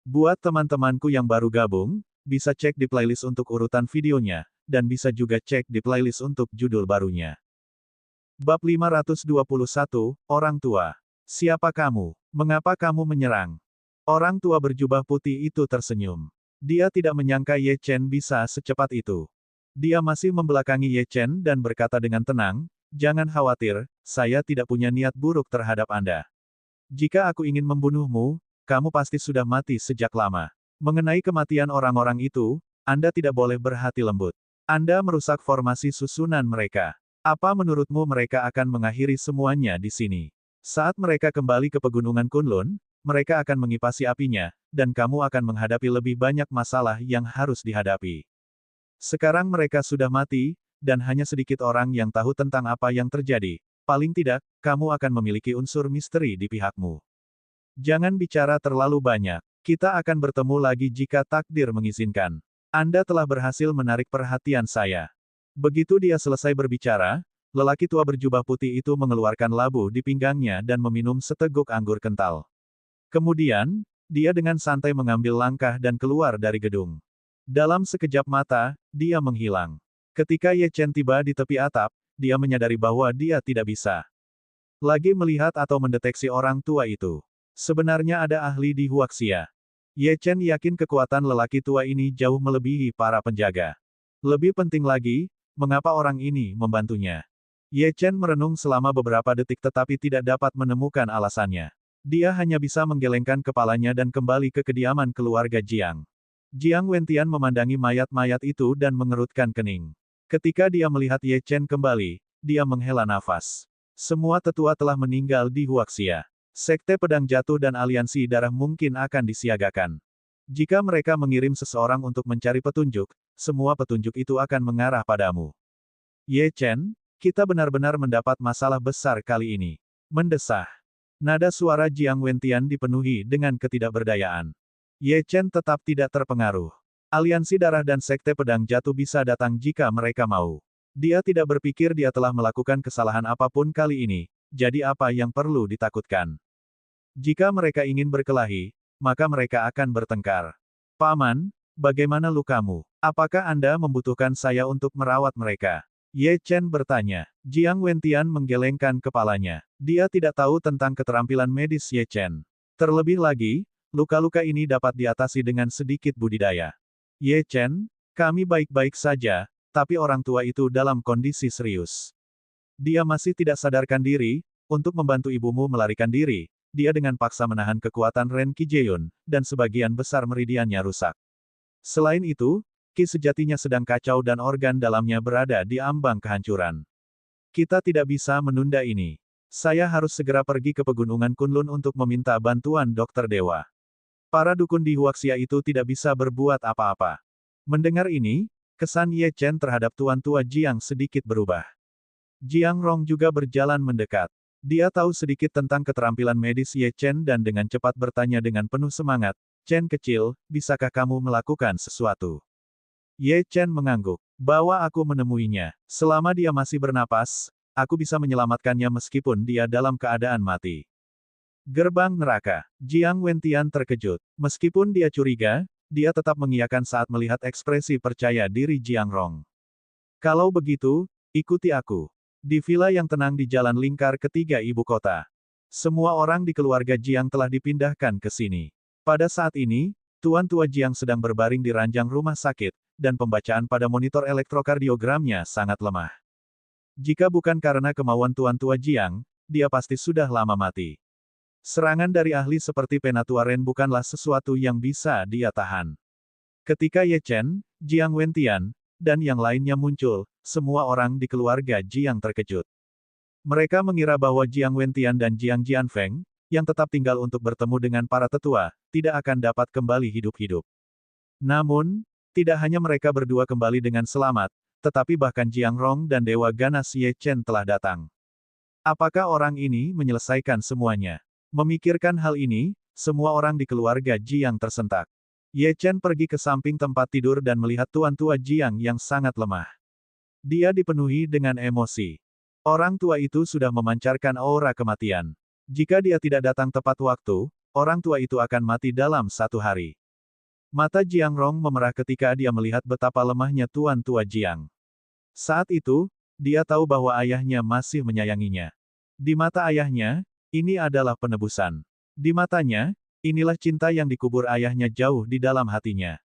Buat teman-temanku yang baru gabung, bisa cek di playlist untuk urutan videonya, dan bisa juga cek di playlist untuk judul barunya. Bab 521, Orang Tua. Siapa kamu? Mengapa kamu menyerang? Orang tua berjubah putih itu tersenyum. Dia tidak menyangka Ye Chen bisa secepat itu. Dia masih membelakangi Ye Chen dan berkata dengan tenang, "Jangan khawatir, saya tidak punya niat buruk terhadap Anda. Jika aku ingin membunuhmu, kamu pasti sudah mati sejak lama. Mengenai kematian orang-orang itu, Anda tidak boleh berhati lembut. Anda merusak formasi susunan mereka. Apa menurutmu mereka akan mengakhiri semuanya di sini? Saat mereka kembali ke pegunungan Kunlun, mereka akan mengipasi apinya, dan kamu akan menghadapi lebih banyak masalah yang harus dihadapi. Sekarang mereka sudah mati, dan hanya sedikit orang yang tahu tentang apa yang terjadi. Paling tidak, kamu akan memiliki unsur misteri di pihakmu. Jangan bicara terlalu banyak. Kita akan bertemu lagi jika takdir mengizinkan. Anda telah berhasil menarik perhatian saya." Begitu dia selesai berbicara, lelaki tua berjubah putih itu mengeluarkan labu di pinggangnya dan meminum seteguk anggur kental. Kemudian, dia dengan santai mengambil langkah dan keluar dari gedung. Dalam sekejap mata, dia menghilang. Ketika Ye Chen tiba di tepi atap, dia menyadari bahwa dia tidak bisa lagi melihat atau mendeteksi orang tua itu. Sebenarnya ada ahli di Huaxia. Ye Chen yakin kekuatan lelaki tua ini jauh melebihi para penjaga. Lebih penting lagi, mengapa orang ini membantunya? Ye Chen merenung selama beberapa detik tetapi tidak dapat menemukan alasannya. Dia hanya bisa menggelengkan kepalanya dan kembali ke kediaman keluarga Jiang. Jiang Wentian memandangi mayat-mayat itu dan mengerutkan kening. Ketika dia melihat Ye Chen kembali, dia menghela nafas. Semua tetua telah meninggal di Huaxia. Sekte Pedang Jatuh dan Aliansi Darah mungkin akan disiagakan. Jika mereka mengirim seseorang untuk mencari petunjuk, semua petunjuk itu akan mengarah padamu. Ye Chen, kita benar-benar mendapat masalah besar kali ini. Mendesah. Nada suara Jiang Wentian dipenuhi dengan ketidakberdayaan. Ye Chen tetap tidak terpengaruh. Aliansi Darah dan Sekte Pedang Jatuh bisa datang jika mereka mau. Dia tidak berpikir dia telah melakukan kesalahan apapun kali ini, jadi apa yang perlu ditakutkan? Jika mereka ingin berkelahi, maka mereka akan bertengkar. "Paman, bagaimana lukamu? Apakah Anda membutuhkan saya untuk merawat mereka?" Ye Chen bertanya. Jiang Wentian menggelengkan kepalanya. Dia tidak tahu tentang keterampilan medis Ye Chen. Terlebih lagi, luka-luka ini dapat diatasi dengan sedikit budidaya. "Ye Chen, kami baik-baik saja, tapi orang tua itu dalam kondisi serius. Dia masih tidak sadarkan diri, untuk membantu ibumu melarikan diri, dia dengan paksa menahan kekuatan Ren Qijeun, dan sebagian besar meridiannya rusak. Selain itu, Qi sejatinya sedang kacau dan organ dalamnya berada di ambang kehancuran. Kita tidak bisa menunda ini. Saya harus segera pergi ke pegunungan Kunlun untuk meminta bantuan dokter dewa. Para dukun di Huaxia itu tidak bisa berbuat apa-apa." Mendengar ini, kesan Ye Chen terhadap Tuan Tua Jiang sedikit berubah. Jiang Rong juga berjalan mendekat. Dia tahu sedikit tentang keterampilan medis Ye Chen dan dengan cepat bertanya dengan penuh semangat, "Chen kecil, bisakah kamu melakukan sesuatu?" Ye Chen mengangguk. "Bawa aku menemuinya. Selama dia masih bernapas, aku bisa menyelamatkannya meskipun dia dalam keadaan mati." Gerbang neraka. Jiang Wentian terkejut. Meskipun dia curiga, dia tetap mengiyakan saat melihat ekspresi percaya diri Jiang Rong. "Kalau begitu, ikuti aku." Di villa yang tenang di jalan lingkar ketiga ibu kota. Semua orang di keluarga Jiang telah dipindahkan ke sini. Pada saat ini, Tuan Tua Jiang sedang berbaring di ranjang rumah sakit, dan pembacaan pada monitor elektrokardiogramnya sangat lemah. Jika bukan karena kemauan Tuan Tua Jiang, dia pasti sudah lama mati. Serangan dari ahli seperti Penatua Ren bukanlah sesuatu yang bisa dia tahan. Ketika Ye Chen, Jiang Wentian, dan yang lainnya muncul, semua orang di keluarga Jiang terkejut. Mereka mengira bahwa Jiang Wentian dan Jiang Jianfeng, yang tetap tinggal untuk bertemu dengan para tetua, tidak akan dapat kembali hidup-hidup. Namun, tidak hanya mereka berdua kembali dengan selamat, tetapi bahkan Jiang Rong dan Dewa Ganas Ye Chen telah datang. Apakah orang ini menyelesaikan semuanya? Memikirkan hal ini, semua orang di keluarga Jiang tersentak. Ye Chen pergi ke samping tempat tidur dan melihat Tuan Tua Jiang yang sangat lemah. Dia dipenuhi dengan emosi. Orang tua itu sudah memancarkan aura kematian. Jika dia tidak datang tepat waktu, orang tua itu akan mati dalam 1 hari. Mata Jiang Rong memerah ketika dia melihat betapa lemahnya Tuan Tua Jiang. Saat itu, dia tahu bahwa ayahnya masih menyayanginya. Di mata ayahnya, ini adalah penebusan. Di matanya, inilah cinta yang dikubur ayahnya jauh di dalam hatinya.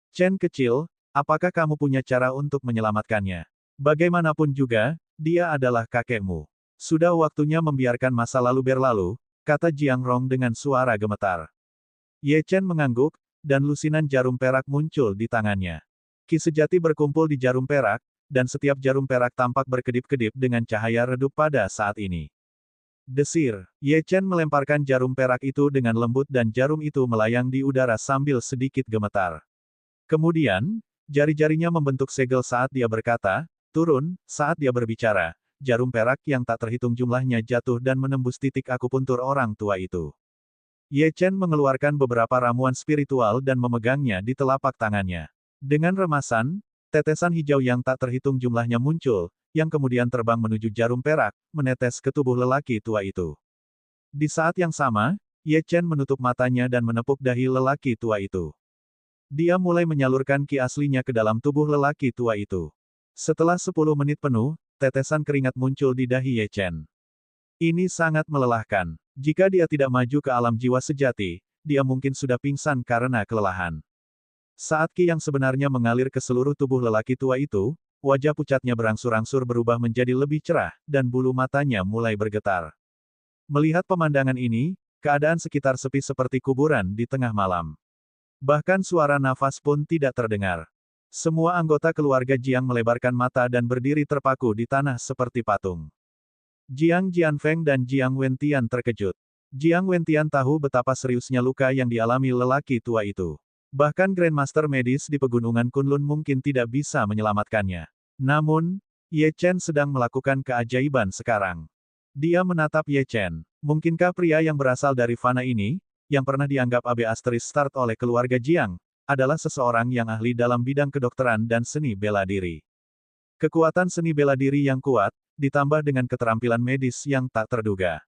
Chen kecil, apakah kamu punya cara untuk menyelamatkannya? Bagaimanapun juga, dia adalah kakekmu. Sudah waktunya membiarkan masa lalu berlalu, kata Jiang Rong dengan suara gemetar. Ye Chen mengangguk, dan lusinan jarum perak muncul di tangannya. Ki sejati berkumpul di jarum perak, dan setiap jarum perak tampak berkedip-kedip dengan cahaya redup pada saat ini. Desir, Ye Chen melemparkan jarum perak itu dengan lembut dan jarum itu melayang di udara sambil sedikit gemetar. Kemudian, jari-jarinya membentuk segel saat dia berkata, turun, saat dia berbicara, jarum perak yang tak terhitung jumlahnya jatuh dan menembus titik akupuntur orang tua itu. Ye Chen mengeluarkan beberapa ramuan spiritual dan memegangnya di telapak tangannya. Dengan remasan, tetesan hijau yang tak terhitung jumlahnya muncul, yang kemudian terbang menuju jarum perak, menetes ke tubuh lelaki tua itu. Di saat yang sama, Ye Chen menutup matanya dan menepuk dahi lelaki tua itu. Dia mulai menyalurkan ki aslinya ke dalam tubuh lelaki tua itu. Setelah 10 menit penuh, tetesan keringat muncul di dahi Ye Chen. Ini sangat melelahkan. Jika dia tidak maju ke alam jiwa sejati, dia mungkin sudah pingsan karena kelelahan. Saat ki yang sebenarnya mengalir ke seluruh tubuh lelaki tua itu, wajah pucatnya berangsur-angsur berubah menjadi lebih cerah, dan bulu matanya mulai bergetar. Melihat pemandangan ini, keadaan sekitar sepi seperti kuburan di tengah malam. Bahkan suara nafas pun tidak terdengar. Semua anggota keluarga Jiang melebarkan mata dan berdiri terpaku di tanah seperti patung. Jiang Jianfeng dan Jiang Wentian terkejut. Jiang Wentian tahu betapa seriusnya luka yang dialami lelaki tua itu. Bahkan Grandmaster medis di pegunungan Kunlun mungkin tidak bisa menyelamatkannya. Namun, Ye Chen sedang melakukan keajaiban sekarang. Dia menatap Ye Chen. Mungkinkah pria yang berasal dari Fana ini, yang pernah dianggap AB Asteris Start oleh keluarga Jiang, adalah seseorang yang ahli dalam bidang kedokteran dan seni bela diri. Kekuatan seni bela diri yang kuat, ditambah dengan keterampilan medis yang tak terduga.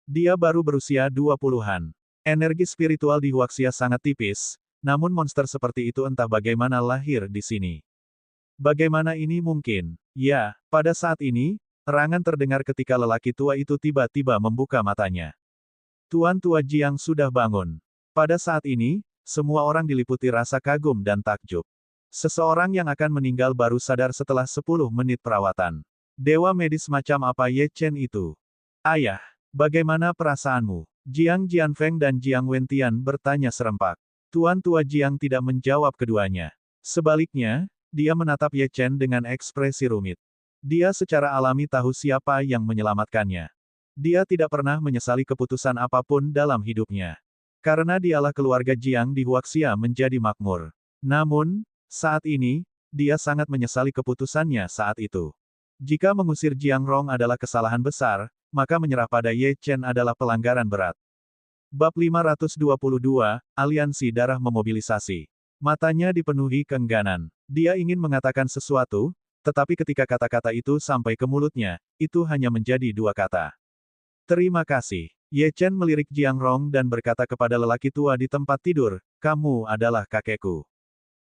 Dia baru berusia 20-an. Energi spiritual di Huaxia sangat tipis, namun monster seperti itu entah bagaimana lahir di sini. Bagaimana ini mungkin? Ya, pada saat ini, erangan terdengar ketika lelaki tua itu tiba-tiba membuka matanya. Tuan Tua Jiang sudah bangun. Pada saat ini, semua orang diliputi rasa kagum dan takjub. Seseorang yang akan meninggal baru sadar setelah 10 menit perawatan. Dewa medis macam apa Ye Chen itu? Ayah, bagaimana perasaanmu? Jiang Jianfeng dan Jiang Wentian bertanya serempak. Tuan Tua Jiang tidak menjawab keduanya. Sebaliknya, dia menatap Ye Chen dengan ekspresi rumit. Dia secara alami tahu siapa yang menyelamatkannya. Dia tidak pernah menyesali keputusan apapun dalam hidupnya. Karena dialah keluarga Jiang di Huaxia menjadi makmur. Namun, saat ini, dia sangat menyesali keputusannya saat itu. Jika mengusir Jiang Rong adalah kesalahan besar, maka menyerah pada Ye Chen adalah pelanggaran berat. Bab 522, Aliansi Darah Memobilisasi. Matanya dipenuhi keengganan. Dia ingin mengatakan sesuatu, tetapi ketika kata-kata itu sampai ke mulutnya, itu hanya menjadi dua kata. Terima kasih. Ye Chen melirik Jiang Rong dan berkata kepada lelaki tua di tempat tidur, kamu adalah kakekku.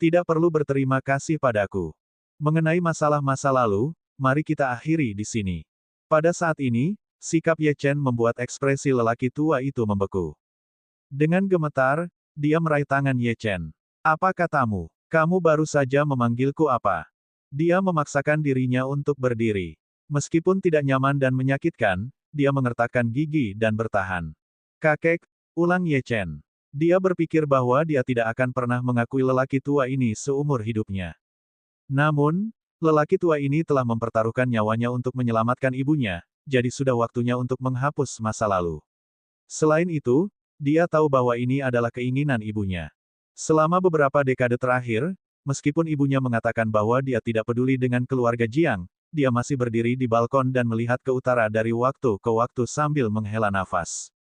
Tidak perlu berterima kasih padaku. Mengenai masalah masa lalu, mari kita akhiri di sini. Pada saat ini, sikap Ye Chen membuat ekspresi lelaki tua itu membeku. Dengan gemetar, dia meraih tangan Ye Chen. Apa katamu? Kamu baru saja memanggilku apa? Dia memaksakan dirinya untuk berdiri. Meskipun tidak nyaman dan menyakitkan, dia mengertakkan gigi dan bertahan. Kakek, ulang Ye Chen. Dia berpikir bahwa dia tidak akan pernah mengakui lelaki tua ini seumur hidupnya. Namun, lelaki tua ini telah mempertaruhkan nyawanya untuk menyelamatkan ibunya, jadi sudah waktunya untuk menghapus masa lalu. Selain itu, dia tahu bahwa ini adalah keinginan ibunya. Selama beberapa dekade terakhir, meskipun ibunya mengatakan bahwa dia tidak peduli dengan keluarga Jiang, dia masih berdiri di balkon dan melihat ke utara dari waktu ke waktu sambil menghela nafas.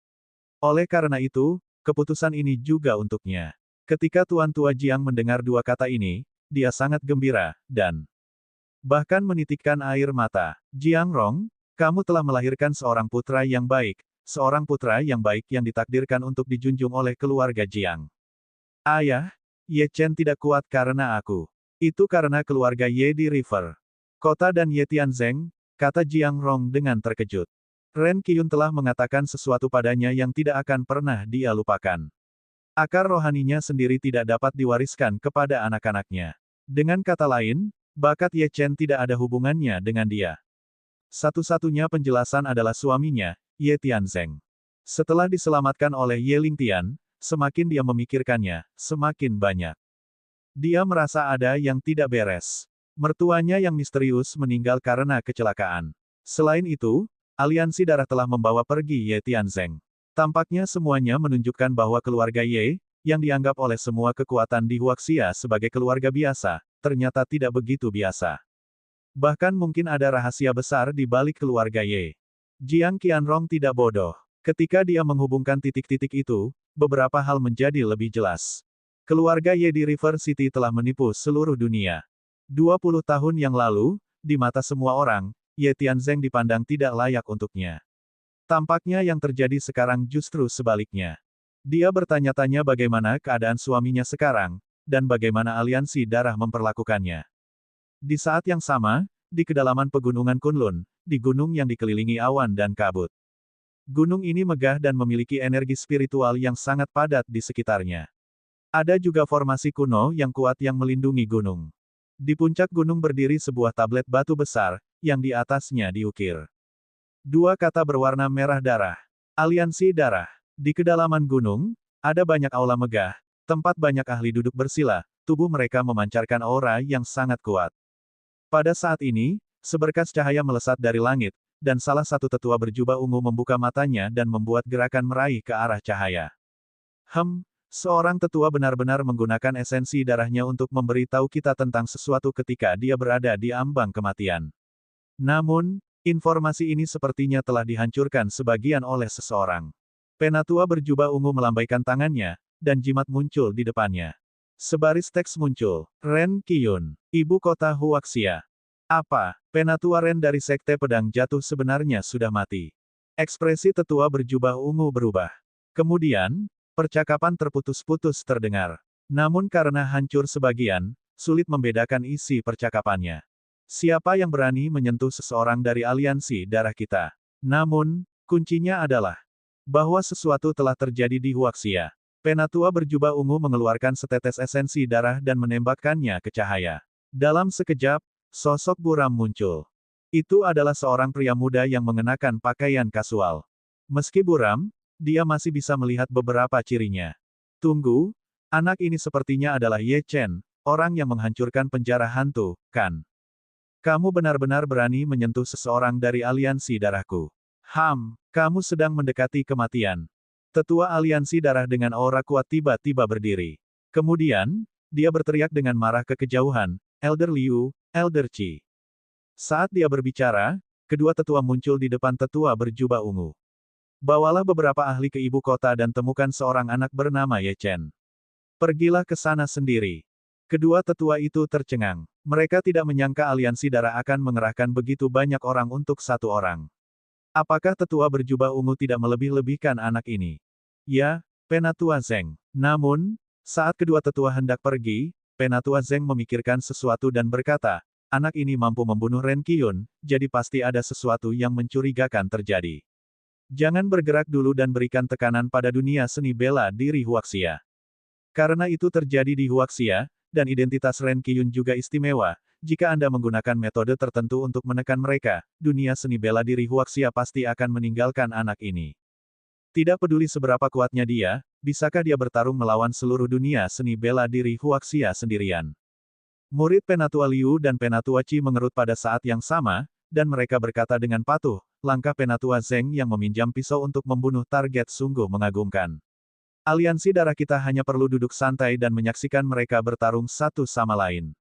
Oleh karena itu, keputusan ini juga untuknya. Ketika Tuan Tua Jiang mendengar dua kata ini, dia sangat gembira, dan bahkan menitikkan air mata. Jiang Rong, kamu telah melahirkan seorang putra yang baik yang ditakdirkan untuk dijunjung oleh keluarga Jiang. Ayah, Ye Chen tidak kuat karena aku. Itu karena keluarga Ye di River Kota dan Ye Tianzeng, kata Jiang Rong dengan terkejut. Ren Qiyun telah mengatakan sesuatu padanya yang tidak akan pernah dia lupakan. Akar rohaninya sendiri tidak dapat diwariskan kepada anak-anaknya. Dengan kata lain, bakat Ye Chen tidak ada hubungannya dengan dia. Satu-satunya penjelasan adalah suaminya, Ye Tianzeng. Setelah diselamatkan oleh Ye Lingtian, semakin dia memikirkannya, semakin banyak. Dia merasa ada yang tidak beres. Mertuanya yang misterius meninggal karena kecelakaan. Selain itu, aliansi darah telah membawa pergi Ye Tianzeng. Tampaknya semuanya menunjukkan bahwa keluarga Ye, yang dianggap oleh semua kekuatan di Huaxia sebagai keluarga biasa, ternyata tidak begitu biasa. Bahkan mungkin ada rahasia besar di balik keluarga Ye. Jiang Qianrong tidak bodoh. Ketika dia menghubungkan titik-titik itu, beberapa hal menjadi lebih jelas. Keluarga Ye di River City telah menipu seluruh dunia. 20 tahun yang lalu, di mata semua orang, Ye Tianzeng dipandang tidak layak untuknya. Tampaknya yang terjadi sekarang justru sebaliknya. Dia bertanya-tanya bagaimana keadaan suaminya sekarang, dan bagaimana aliansi darah memperlakukannya. Di saat yang sama, di kedalaman pegunungan Kunlun, di gunung yang dikelilingi awan dan kabut. Gunung ini megah dan memiliki energi spiritual yang sangat padat di sekitarnya. Ada juga formasi kuno yang kuat yang melindungi gunung. Di puncak gunung berdiri sebuah tablet batu besar, yang di atasnya diukir dua kata berwarna merah darah. Aliansi darah. Di kedalaman gunung, ada banyak aula megah, tempat banyak ahli duduk bersila, tubuh mereka memancarkan aura yang sangat kuat. Pada saat ini, seberkas cahaya melesat dari langit, dan salah satu tetua berjubah ungu membuka matanya dan membuat gerakan meraih ke arah cahaya. Seorang tetua benar-benar menggunakan esensi darahnya untuk memberitahu kita tentang sesuatu ketika dia berada di ambang kematian. Namun, informasi ini sepertinya telah dihancurkan sebagian oleh seseorang. Penatua berjubah ungu melambaikan tangannya, dan jimat muncul di depannya. Sebaris teks muncul. Ren Qiyun, ibu kota Huaxia. Apa? Penatua Ren dari Sekte Pedang Jatuh sebenarnya sudah mati. Ekspresi tetua berjubah ungu berubah. Kemudian, percakapan terputus-putus terdengar. Namun karena hancur sebagian, sulit membedakan isi percakapannya. Siapa yang berani menyentuh seseorang dari aliansi darah kita? Namun, kuncinya adalah bahwa sesuatu telah terjadi di Huaxia. Penatua berjubah ungu mengeluarkan setetes esensi darah dan menembakkannya ke cahaya. Dalam sekejap, sosok buram muncul. Itu adalah seorang pria muda yang mengenakan pakaian kasual. Meski buram, dia masih bisa melihat beberapa cirinya. Tunggu, anak ini sepertinya adalah Ye Chen, orang yang menghancurkan penjara hantu, kan? Kamu benar-benar berani menyentuh seseorang dari aliansi darahku. Kamu sedang mendekati kematian. Tetua aliansi darah dengan aura kuat tiba-tiba berdiri. Kemudian, dia berteriak dengan marah ke kejauhan, Elder Liu, Elder Qi. Saat dia berbicara, kedua tetua muncul di depan tetua berjubah ungu. Bawalah beberapa ahli ke ibu kota dan temukan seorang anak bernama Ye Chen. Pergilah ke sana sendiri. Kedua tetua itu tercengang. Mereka tidak menyangka aliansi darah akan mengerahkan begitu banyak orang untuk satu orang. Apakah tetua berjubah ungu tidak melebih-lebihkan anak ini? Ya, Penatua Zeng. Namun, saat kedua tetua hendak pergi, Penatua Zeng memikirkan sesuatu dan berkata, anak ini mampu membunuh Ren Qiyun, jadi pasti ada sesuatu yang mencurigakan terjadi. Jangan bergerak dulu dan berikan tekanan pada dunia seni bela diri Huaxia. Karena itu terjadi di Huaxia, dan identitas Ren Qiyun juga istimewa, jika Anda menggunakan metode tertentu untuk menekan mereka, dunia seni bela diri Huaxia pasti akan meninggalkan anak ini. Tidak peduli seberapa kuatnya dia, bisakah dia bertarung melawan seluruh dunia seni bela diri Huaxia sendirian? Murid Penatua Liu dan Penatua Qi mengerut pada saat yang sama, dan mereka berkata dengan patuh, langkah Penatua Zeng yang meminjam pisau untuk membunuh target sungguh mengagumkan. Aliansi darah kita hanya perlu duduk santai dan menyaksikan mereka bertarung satu sama lain.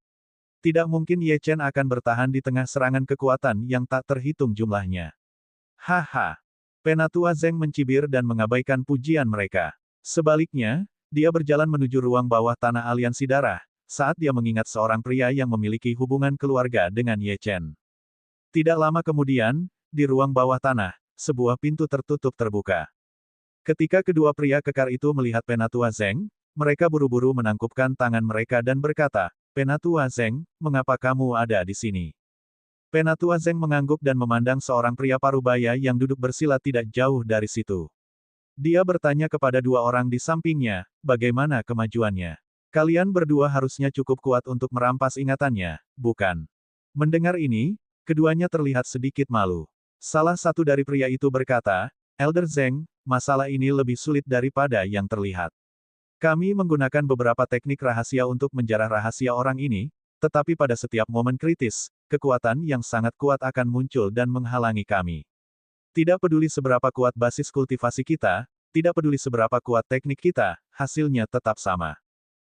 Tidak mungkin Ye Chen akan bertahan di tengah serangan kekuatan yang tak terhitung jumlahnya. Haha. Penatua Zeng mencibir dan mengabaikan pujian mereka. Sebaliknya, dia berjalan menuju ruang bawah tanah aliansi darah, saat dia mengingat seorang pria yang memiliki hubungan keluarga dengan Ye Chen. Tidak lama kemudian, di ruang bawah tanah, sebuah pintu tertutup terbuka. Ketika kedua pria kekar itu melihat Penatua Zeng, mereka buru-buru menangkupkan tangan mereka dan berkata, Penatua Zeng, mengapa kamu ada di sini? Penatua Zeng mengangguk dan memandang seorang pria parubaya yang duduk bersila tidak jauh dari situ. Dia bertanya kepada dua orang di sampingnya, bagaimana kemajuannya? Kalian berdua harusnya cukup kuat untuk merampas ingatannya, bukan? Mendengar ini, keduanya terlihat sedikit malu. Salah satu dari pria itu berkata, Elder Zeng, masalah ini lebih sulit daripada yang terlihat. Kami menggunakan beberapa teknik rahasia untuk menjarah rahasia orang ini, tetapi pada setiap momen kritis, kekuatan yang sangat kuat akan muncul dan menghalangi kami. Tidak peduli seberapa kuat basis kultivasi kita, tidak peduli seberapa kuat teknik kita, hasilnya tetap sama.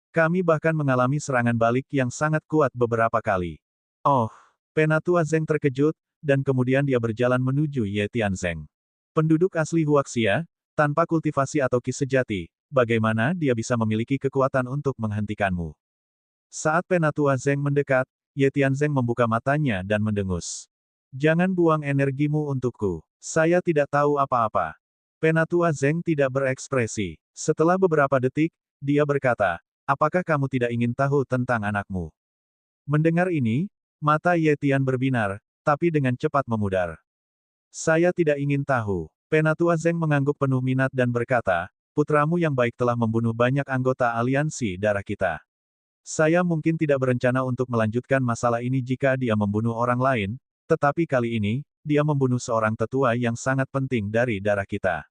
Kami bahkan mengalami serangan balik yang sangat kuat beberapa kali. Oh, Penatua Zeng terkejut, dan kemudian dia berjalan menuju Ye Tianzeng. Penduduk asli Huaxia, tanpa kultivasi atau ki sejati, bagaimana dia bisa memiliki kekuatan untuk menghentikanmu? Saat Penatua Zeng mendekat, Ye Tianzeng membuka matanya dan mendengus. Jangan buang energimu untukku. Saya tidak tahu apa-apa. Penatua Zeng tidak berekspresi. Setelah beberapa detik, dia berkata, apakah kamu tidak ingin tahu tentang anakmu? Mendengar ini, mata Ye Tian berbinar, tapi dengan cepat memudar. Saya tidak ingin tahu. Penatua Zeng mengangguk penuh minat dan berkata, putramu yang baik telah membunuh banyak anggota aliansi darah kita. Saya mungkin tidak berencana untuk melanjutkan masalah ini jika dia membunuh orang lain, tetapi kali ini, dia membunuh seorang tetua yang sangat penting dari darah kita.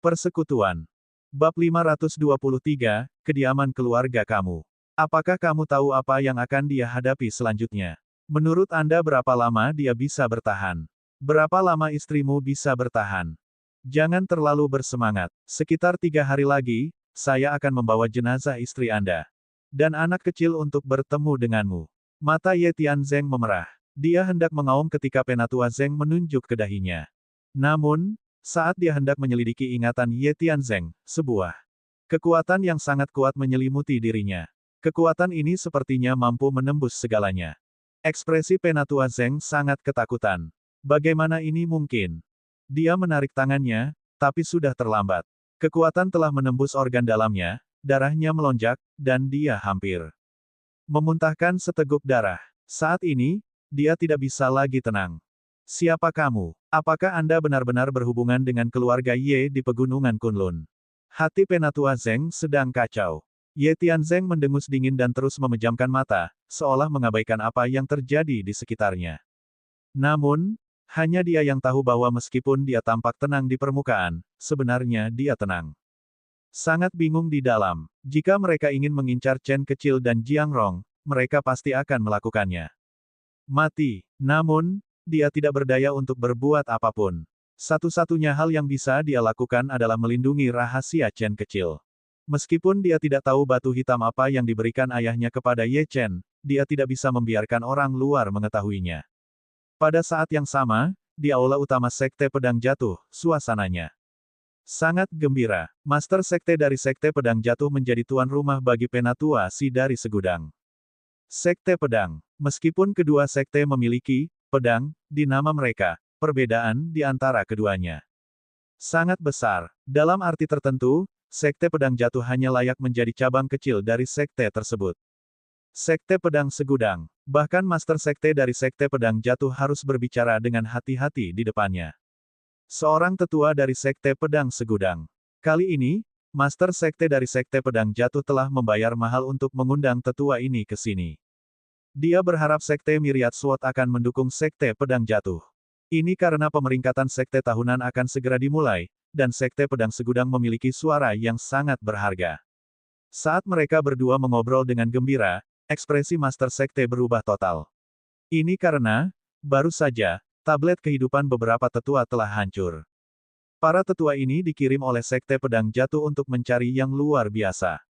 Persekutuan. Bab 523, Kediaman Keluarga Kamu. Apakah kamu tahu apa yang akan dia hadapi selanjutnya? Menurut Anda berapa lama dia bisa bertahan? Berapa lama istrimu bisa bertahan? Jangan terlalu bersemangat. Sekitar 3 hari lagi, saya akan membawa jenazah istri Anda. Dan anak kecil untuk bertemu denganmu. Mata Ye Tianzeng memerah. Dia hendak mengaum ketika Penatua Zeng menunjuk ke dahinya. Namun, saat dia hendak menyelidiki ingatan Ye Tianzeng, sebuah kekuatan yang sangat kuat menyelimuti dirinya. Kekuatan ini sepertinya mampu menembus segalanya. Ekspresi Penatua Zeng sangat ketakutan. Bagaimana ini mungkin? Dia menarik tangannya, tapi sudah terlambat. Kekuatan telah menembus organ dalamnya, darahnya melonjak, dan dia hampir memuntahkan seteguk darah. Saat ini, dia tidak bisa lagi tenang. Siapa kamu? Apakah Anda benar-benar berhubungan dengan keluarga Ye di pegunungan Kunlun? Hati Penatua Zeng sedang kacau. Ye Tianzeng mendengus dingin dan terus memejamkan mata, seolah mengabaikan apa yang terjadi di sekitarnya. Namun, hanya dia yang tahu bahwa meskipun dia tampak tenang di permukaan, sebenarnya dia tenang. Sangat bingung di dalam. Jika mereka ingin mengincar Chen Kecil dan Jiang Rong, mereka pasti akan melakukannya. Mati. Namun, dia tidak berdaya untuk berbuat apapun. Satu-satunya hal yang bisa dia lakukan adalah melindungi rahasia Chen Kecil. Meskipun dia tidak tahu batu hitam apa yang diberikan ayahnya kepada Ye Chen, dia tidak bisa membiarkan orang luar mengetahuinya. Pada saat yang sama, di aula utama Sekte Pedang Jatuh, suasananya sangat gembira. Master Sekte dari Sekte Pedang Jatuh menjadi tuan rumah bagi Penatua Si dari Segudang. Sekte Pedang. Meskipun kedua sekte memiliki pedang di nama mereka, perbedaan di antara keduanya sangat besar. Dalam arti tertentu, Sekte Pedang Jatuh hanya layak menjadi cabang kecil dari sekte tersebut. Sekte Pedang Segudang. Bahkan Master Sekte dari Sekte Pedang Jatuh harus berbicara dengan hati-hati di depannya. Seorang tetua dari Sekte Pedang Segudang. Kali ini, Master Sekte dari Sekte Pedang Jatuh telah membayar mahal untuk mengundang tetua ini ke sini. Dia berharap Sekte Myriad Sword akan mendukung Sekte Pedang Jatuh. Ini karena pemeringkatan Sekte tahunan akan segera dimulai, dan Sekte Pedang Segudang memiliki suara yang sangat berharga. Saat mereka berdua mengobrol dengan gembira, ekspresi Master Sekte berubah total. Ini karena, baru saja, tablet kehidupan beberapa tetua telah hancur. Para tetua ini dikirim oleh Sekte Pedang Jatuh untuk mencari yang luar biasa.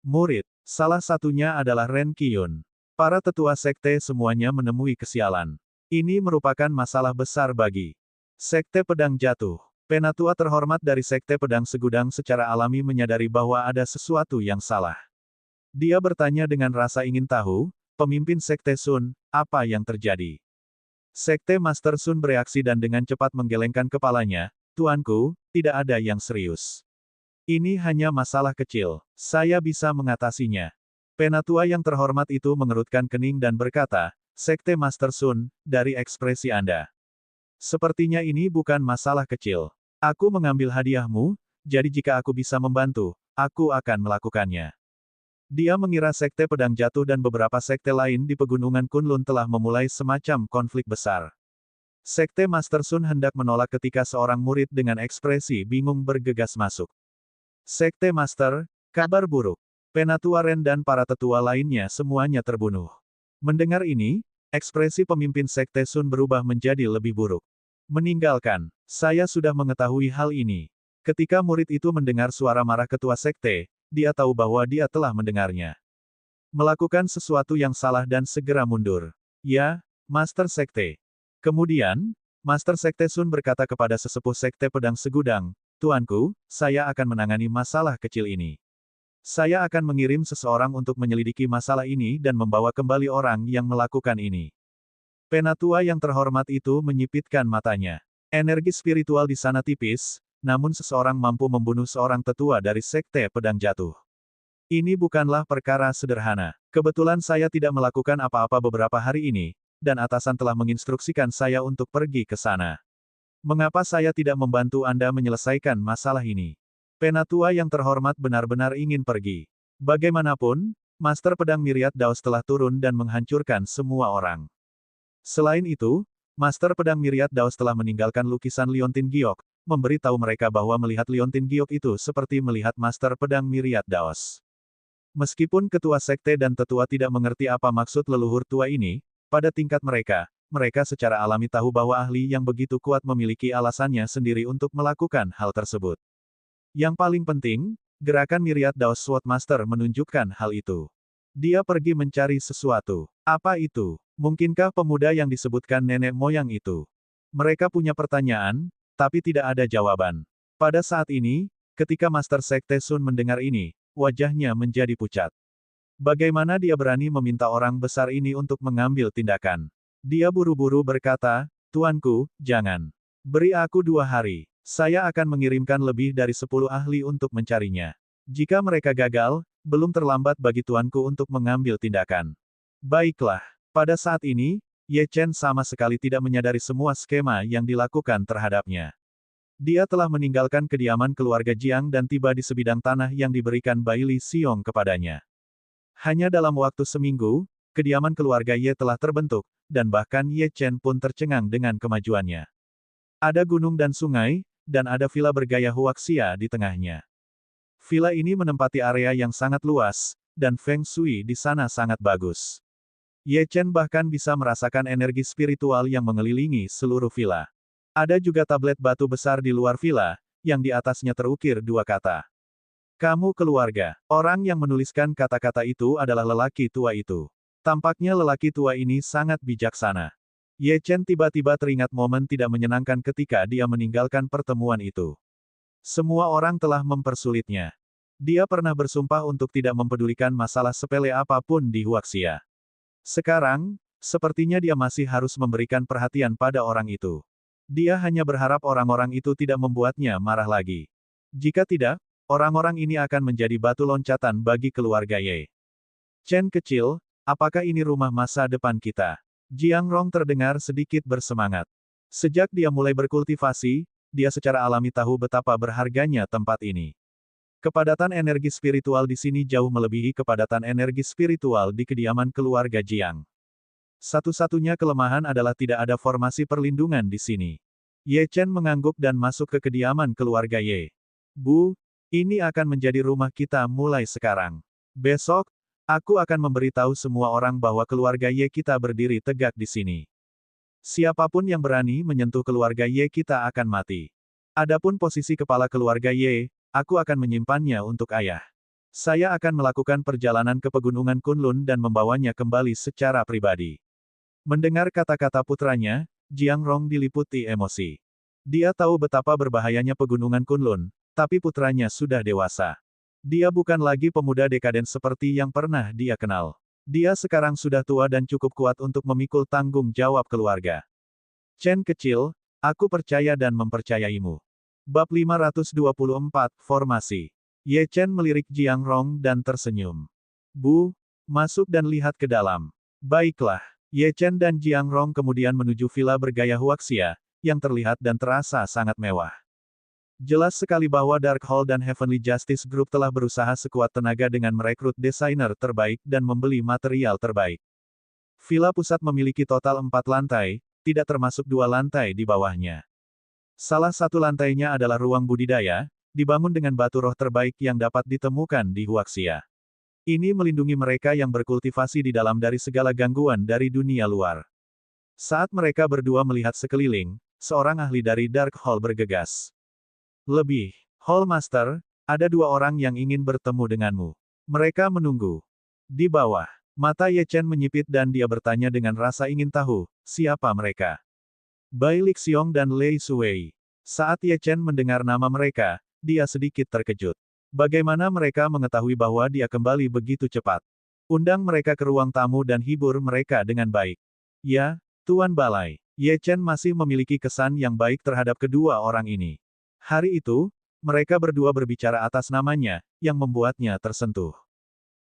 Murid, salah satunya adalah Ren Qiyun. Para tetua sekte semuanya menemui kesialan. Ini merupakan masalah besar bagi Sekte Pedang Jatuh. Penatua terhormat dari Sekte Pedang Segudang secara alami menyadari bahwa ada sesuatu yang salah. Dia bertanya dengan rasa ingin tahu, pemimpin Sekte Sun, apa yang terjadi? Sekte Master Sun bereaksi dan dengan cepat menggelengkan kepalanya, Tuanku, tidak ada yang serius. Ini hanya masalah kecil. Saya bisa mengatasinya. Penatua yang terhormat itu mengerutkan kening dan berkata, Sekte Master Sun, dari ekspresi Anda. Sepertinya ini bukan masalah kecil. Aku mengambil hadiahmu, jadi jika aku bisa membantu, aku akan melakukannya. Dia mengira Sekte Pedang Jatuh dan beberapa sekte lain di Pegunungan Kunlun telah memulai semacam konflik besar. Sekte Master Sun hendak menolak ketika seorang murid dengan ekspresi bingung bergegas masuk. Sekte Master, kabar buruk. Penatua Ren dan para tetua lainnya semuanya terbunuh. Mendengar ini, ekspresi pemimpin Sekte Sun berubah menjadi lebih buruk. Meninggalkan, saya sudah mengetahui hal ini. Ketika murid itu mendengar suara marah ketua sekte, dia tahu bahwa dia telah mendengarnya. Melakukan sesuatu yang salah dan segera mundur. Ya, Master Sekte. Kemudian, Master Sekte Sun berkata kepada sesepuh Sekte Pedang Segudang, Tuanku, saya akan menangani masalah kecil ini. Saya akan mengirim seseorang untuk menyelidiki masalah ini dan membawa kembali orang yang melakukan ini. Penatua yang terhormat itu menyipitkan matanya. Energi spiritual di sana tipis, namun seseorang mampu membunuh seorang tetua dari Sekte Pedang Jatuh. Ini bukanlah perkara sederhana. Kebetulan saya tidak melakukan apa-apa beberapa hari ini, dan atasan telah menginstruksikan saya untuk pergi ke sana. Mengapa saya tidak membantu Anda menyelesaikan masalah ini? Penatua yang terhormat benar-benar ingin pergi. Bagaimanapun, Master Pedang Myriad Daos telah turun dan menghancurkan semua orang. Selain itu, Master Pedang Myriad Daos telah meninggalkan lukisan Liontin Giok, memberi tahu mereka bahwa melihat Liontin Giok itu seperti melihat Master Pedang Myriad Daos. Meskipun ketua sekte dan tetua tidak mengerti apa maksud leluhur tua ini, pada tingkat mereka, mereka secara alami tahu bahwa ahli yang begitu kuat memiliki alasannya sendiri untuk melakukan hal tersebut. Yang paling penting, gerakan Myriad Daos Sword Master menunjukkan hal itu. Dia pergi mencari sesuatu. Apa itu? Mungkinkah pemuda yang disebutkan nenek moyang itu? Mereka punya pertanyaan, tapi tidak ada jawaban. Pada saat ini, ketika Master Sekte Sun mendengar ini, wajahnya menjadi pucat. Bagaimana dia berani meminta orang besar ini untuk mengambil tindakan? Dia buru-buru berkata, Tuanku, jangan. Beri aku 2 hari. Saya akan mengirimkan lebih dari 10 ahli untuk mencarinya. Jika mereka gagal, belum terlambat bagi tuanku untuk mengambil tindakan. Baiklah. Pada saat ini, Ye Chen sama sekali tidak menyadari semua skema yang dilakukan terhadapnya. Dia telah meninggalkan kediaman keluarga Jiang dan tiba di sebidang tanah yang diberikan Bai Li Xiong kepadanya. Hanya dalam waktu seminggu, kediaman keluarga Ye telah terbentuk, dan bahkan Ye Chen pun tercengang dengan kemajuannya. Ada gunung dan sungai, dan ada villa bergaya huaxia di tengahnya. Villa ini menempati area yang sangat luas, dan Feng Shui di sana sangat bagus. Ye Chen bahkan bisa merasakan energi spiritual yang mengelilingi seluruh villa. Ada juga tablet batu besar di luar villa, yang di atasnya terukir 2 kata. Kamu keluarga. Orang yang menuliskan kata-kata itu adalah lelaki tua itu. Tampaknya lelaki tua ini sangat bijaksana. Ye Chen tiba-tiba teringat momen tidak menyenangkan ketika dia meninggalkan pertemuan itu. Semua orang telah mempersulitnya. Dia pernah bersumpah untuk tidak mempedulikan masalah sepele apapun di Huaxia. Sekarang, sepertinya dia masih harus memberikan perhatian pada orang itu. Dia hanya berharap orang-orang itu tidak membuatnya marah lagi. Jika tidak, orang-orang ini akan menjadi batu loncatan bagi keluarga Ye. Chen kecil, apakah ini rumah masa depan kita? Jiang Rong terdengar sedikit bersemangat. Sejak dia mulai berkultivasi, dia secara alami tahu betapa berharganya tempat ini. Kepadatan energi spiritual di sini jauh melebihi kepadatan energi spiritual di kediaman keluarga Jiang. Satu-satunya kelemahan adalah tidak ada formasi perlindungan di sini. Ye Chen mengangguk dan masuk ke kediaman keluarga Ye. Bu, ini akan menjadi rumah kita mulai sekarang. Besok, aku akan memberitahu semua orang bahwa keluarga Ye kita berdiri tegak di sini. Siapapun yang berani menyentuh keluarga Ye kita akan mati. Adapun posisi kepala keluarga Ye, aku akan menyimpannya untuk ayah. Saya akan melakukan perjalanan ke Pegunungan Kunlun dan membawanya kembali secara pribadi. Mendengar kata-kata putranya, Jiang Rong diliputi emosi. Dia tahu betapa berbahayanya Pegunungan Kunlun, tapi putranya sudah dewasa. Dia bukan lagi pemuda dekaden seperti yang pernah dia kenal. Dia sekarang sudah tua dan cukup kuat untuk memikul tanggung jawab keluarga. Chen kecil, aku percaya dan mempercayaimu. Bab 524, Formasi. Ye Chen melirik Jiang Rong dan tersenyum. Bu, masuk dan lihat ke dalam. Baiklah. Ye Chen dan Jiang Rong kemudian menuju villa bergaya Huaxia, yang terlihat dan terasa sangat mewah. Jelas sekali bahwa Dark Hall dan Heavenly Justice Group telah berusaha sekuat tenaga dengan merekrut desainer terbaik dan membeli material terbaik. Villa pusat memiliki total 4 lantai, tidak termasuk 2 lantai di bawahnya. Salah satu lantainya adalah ruang budidaya, dibangun dengan batu roh terbaik yang dapat ditemukan di Huaxia. Ini melindungi mereka yang berkultivasi di dalam dari segala gangguan dari dunia luar. Saat mereka berdua melihat sekeliling, seorang ahli dari Dark Hall bergegas. Lebih, Hall Master, ada 2 orang yang ingin bertemu denganmu. Mereka menunggu. Di bawah, mata Ye Chen menyipit dan dia bertanya dengan rasa ingin tahu, siapa mereka? Bai Lixiong dan Lei Suwei. Saat Ye Chen mendengar nama mereka, dia sedikit terkejut. Bagaimana mereka mengetahui bahwa dia kembali begitu cepat? Undang mereka ke ruang tamu dan hibur mereka dengan baik. Ya, Tuan Balai. Ye Chen masih memiliki kesan yang baik terhadap kedua orang ini. Hari itu, mereka berdua berbicara atas namanya, yang membuatnya tersentuh.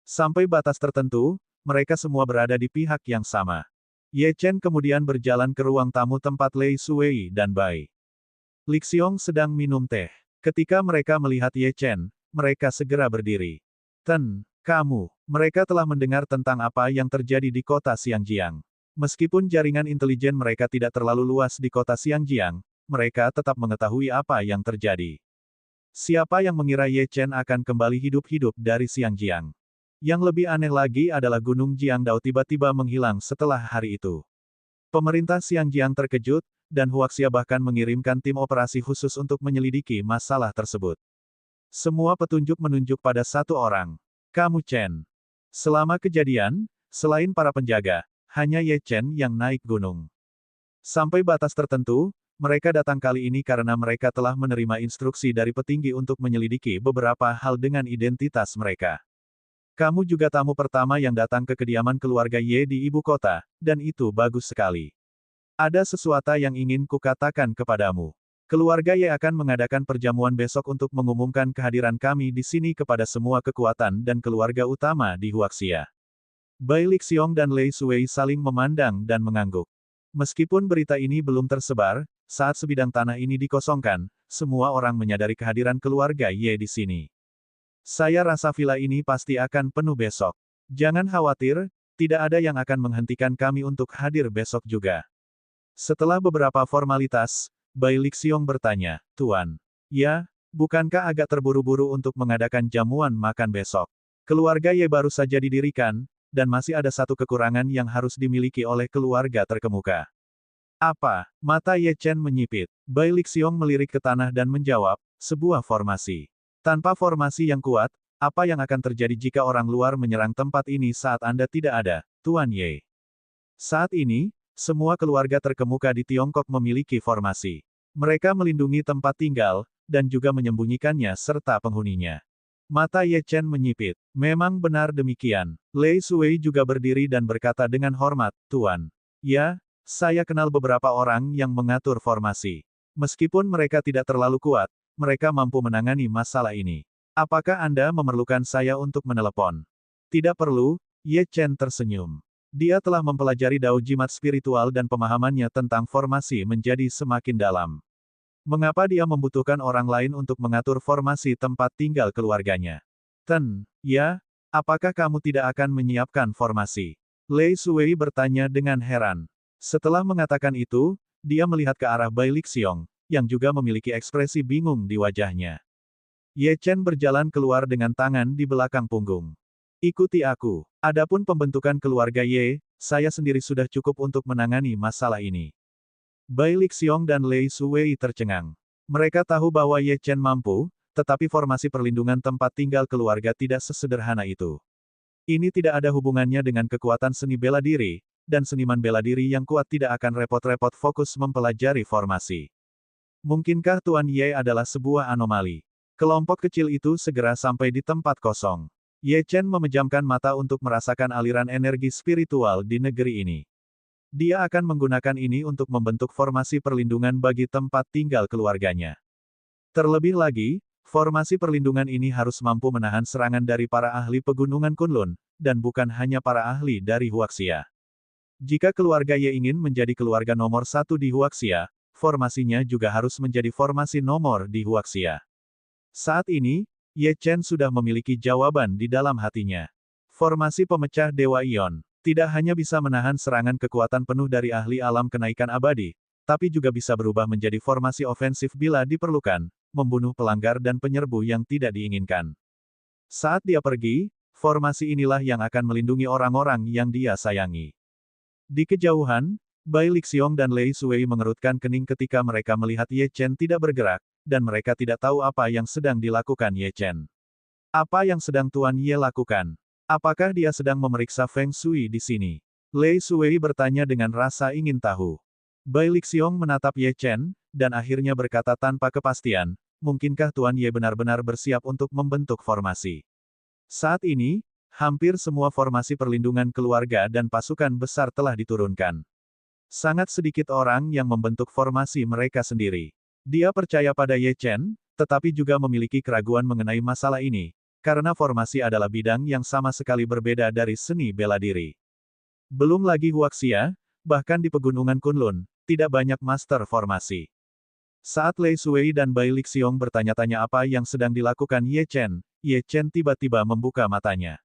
Sampai batas tertentu, mereka semua berada di pihak yang sama. Ye Chen kemudian berjalan ke ruang tamu tempat Lei Suwei dan Bai Lixiong sedang minum teh. Ketika mereka melihat Ye Chen, mereka segera berdiri. Ten, kamu, mereka telah mendengar tentang apa yang terjadi di kota Xiangjiang. Meskipun jaringan intelijen mereka tidak terlalu luas di kota Xiangjiang, mereka tetap mengetahui apa yang terjadi. Siapa yang mengira Ye Chen akan kembali hidup-hidup dari Xiangjiang? Yang lebih aneh lagi adalah Gunung Jiangdao tiba-tiba menghilang setelah hari itu. Pemerintah Xiangjiang terkejut, dan Huaxia bahkan mengirimkan tim operasi khusus untuk menyelidiki masalah tersebut. Semua petunjuk menunjuk pada satu orang. Kamu Chen. Selama kejadian, selain para penjaga, hanya Ye Chen yang naik gunung. Sampai batas tertentu, mereka datang kali ini karena mereka telah menerima instruksi dari petinggi untuk menyelidiki beberapa hal dengan identitas mereka. Kamu juga tamu pertama yang datang ke kediaman keluarga Ye di ibu kota, dan itu bagus sekali. Ada sesuatu yang ingin kukatakan kepadamu. Keluarga Ye akan mengadakan perjamuan besok untuk mengumumkan kehadiran kami di sini kepada semua kekuatan dan keluarga utama di Huaxia. Bai Lixiong dan Lei Suwei saling memandang dan mengangguk. Meskipun berita ini belum tersebar, saat sebidang tanah ini dikosongkan, semua orang menyadari kehadiran keluarga Ye di sini. Saya rasa villa ini pasti akan penuh besok. Jangan khawatir, tidak ada yang akan menghentikan kami untuk hadir besok juga. Setelah beberapa formalitas, Bai Lixiong bertanya, Tuan. Ya, bukankah agak terburu-buru untuk mengadakan jamuan makan besok? Keluarga Ye baru saja didirikan, dan masih ada satu kekurangan yang harus dimiliki oleh keluarga terkemuka. Apa? Mata Ye Chen menyipit. Bai Lixiong melirik ke tanah dan menjawab, sebuah formasi. Tanpa formasi yang kuat, apa yang akan terjadi jika orang luar menyerang tempat ini saat Anda tidak ada, Tuan Ye? Saat ini, semua keluarga terkemuka di Tiongkok memiliki formasi. Mereka melindungi tempat tinggal, dan juga menyembunyikannya serta penghuninya. Mata Ye Chen menyipit. Memang benar demikian. Lei Suwei juga berdiri dan berkata dengan hormat, Tuan. Ya, saya kenal beberapa orang yang mengatur formasi. Meskipun mereka tidak terlalu kuat, mereka mampu menangani masalah ini. Apakah Anda memerlukan saya untuk menelepon? Tidak perlu, Ye Chen tersenyum. Dia telah mempelajari Dao Jimat spiritual dan pemahamannya tentang formasi menjadi semakin dalam. Mengapa dia membutuhkan orang lain untuk mengatur formasi tempat tinggal keluarganya? Ten, ya, apakah kamu tidak akan menyiapkan formasi? Lei Suwei bertanya dengan heran. Setelah mengatakan itu, dia melihat ke arah Bai Lixiong, yang juga memiliki ekspresi bingung di wajahnya. Ye Chen berjalan keluar dengan tangan di belakang punggung. Ikuti aku. Adapun pembentukan keluarga Ye, saya sendiri sudah cukup untuk menangani masalah ini. Bai Lixiong dan Lei Suwei tercengang. Mereka tahu bahwa Ye Chen mampu, tetapi formasi perlindungan tempat tinggal keluarga tidak sesederhana itu. Ini tidak ada hubungannya dengan kekuatan seni bela diri, dan seniman bela diri yang kuat tidak akan repot-repot fokus mempelajari formasi. Mungkinkah Tuan Ye adalah sebuah anomali? Kelompok kecil itu segera sampai di tempat kosong. Ye Chen memejamkan mata untuk merasakan aliran energi spiritual di negeri ini. Dia akan menggunakan ini untuk membentuk formasi perlindungan bagi tempat tinggal keluarganya. Terlebih lagi, Formasi perlindungan ini harus mampu menahan serangan dari para ahli pegunungan Kunlun, dan bukan hanya para ahli dari Huaxia. Jika keluarga Ye ingin menjadi keluarga nomor satu di Huaxia, formasinya juga harus menjadi formasi nomor di Huaxia. Saat ini, Ye Chen sudah memiliki jawaban di dalam hatinya. Formasi pemecah Dewa Ion tidak hanya bisa menahan serangan kekuatan penuh dari ahli alam kenaikan abadi, tapi juga bisa berubah menjadi formasi ofensif bila diperlukan, membunuh pelanggar dan penyerbu yang tidak diinginkan. Saat dia pergi, formasi inilah yang akan melindungi orang-orang yang dia sayangi. Di kejauhan, Bai Lixiong dan Lei Shuwei mengerutkan kening ketika mereka melihat Ye Chen tidak bergerak, dan mereka tidak tahu apa yang sedang dilakukan Ye Chen. Apa yang sedang Tuan Ye lakukan? Apakah dia sedang memeriksa Feng Shui di sini? Lei Shuwei bertanya dengan rasa ingin tahu. Bai Lixiong menatap Ye Chen, dan akhirnya berkata tanpa kepastian, mungkinkah Tuan Ye benar-benar bersiap untuk membentuk formasi? Saat ini, hampir semua formasi perlindungan keluarga dan pasukan besar telah diturunkan. Sangat sedikit orang yang membentuk formasi mereka sendiri. Dia percaya pada Ye Chen, tetapi juga memiliki keraguan mengenai masalah ini, karena formasi adalah bidang yang sama sekali berbeda dari seni bela diri. Belum lagi Huaxia, bahkan di pegunungan Kunlun, tidak banyak master formasi. Saat Lei Shuwei dan Bai Lixiong bertanya-tanya apa yang sedang dilakukan Ye Chen tiba-tiba membuka matanya.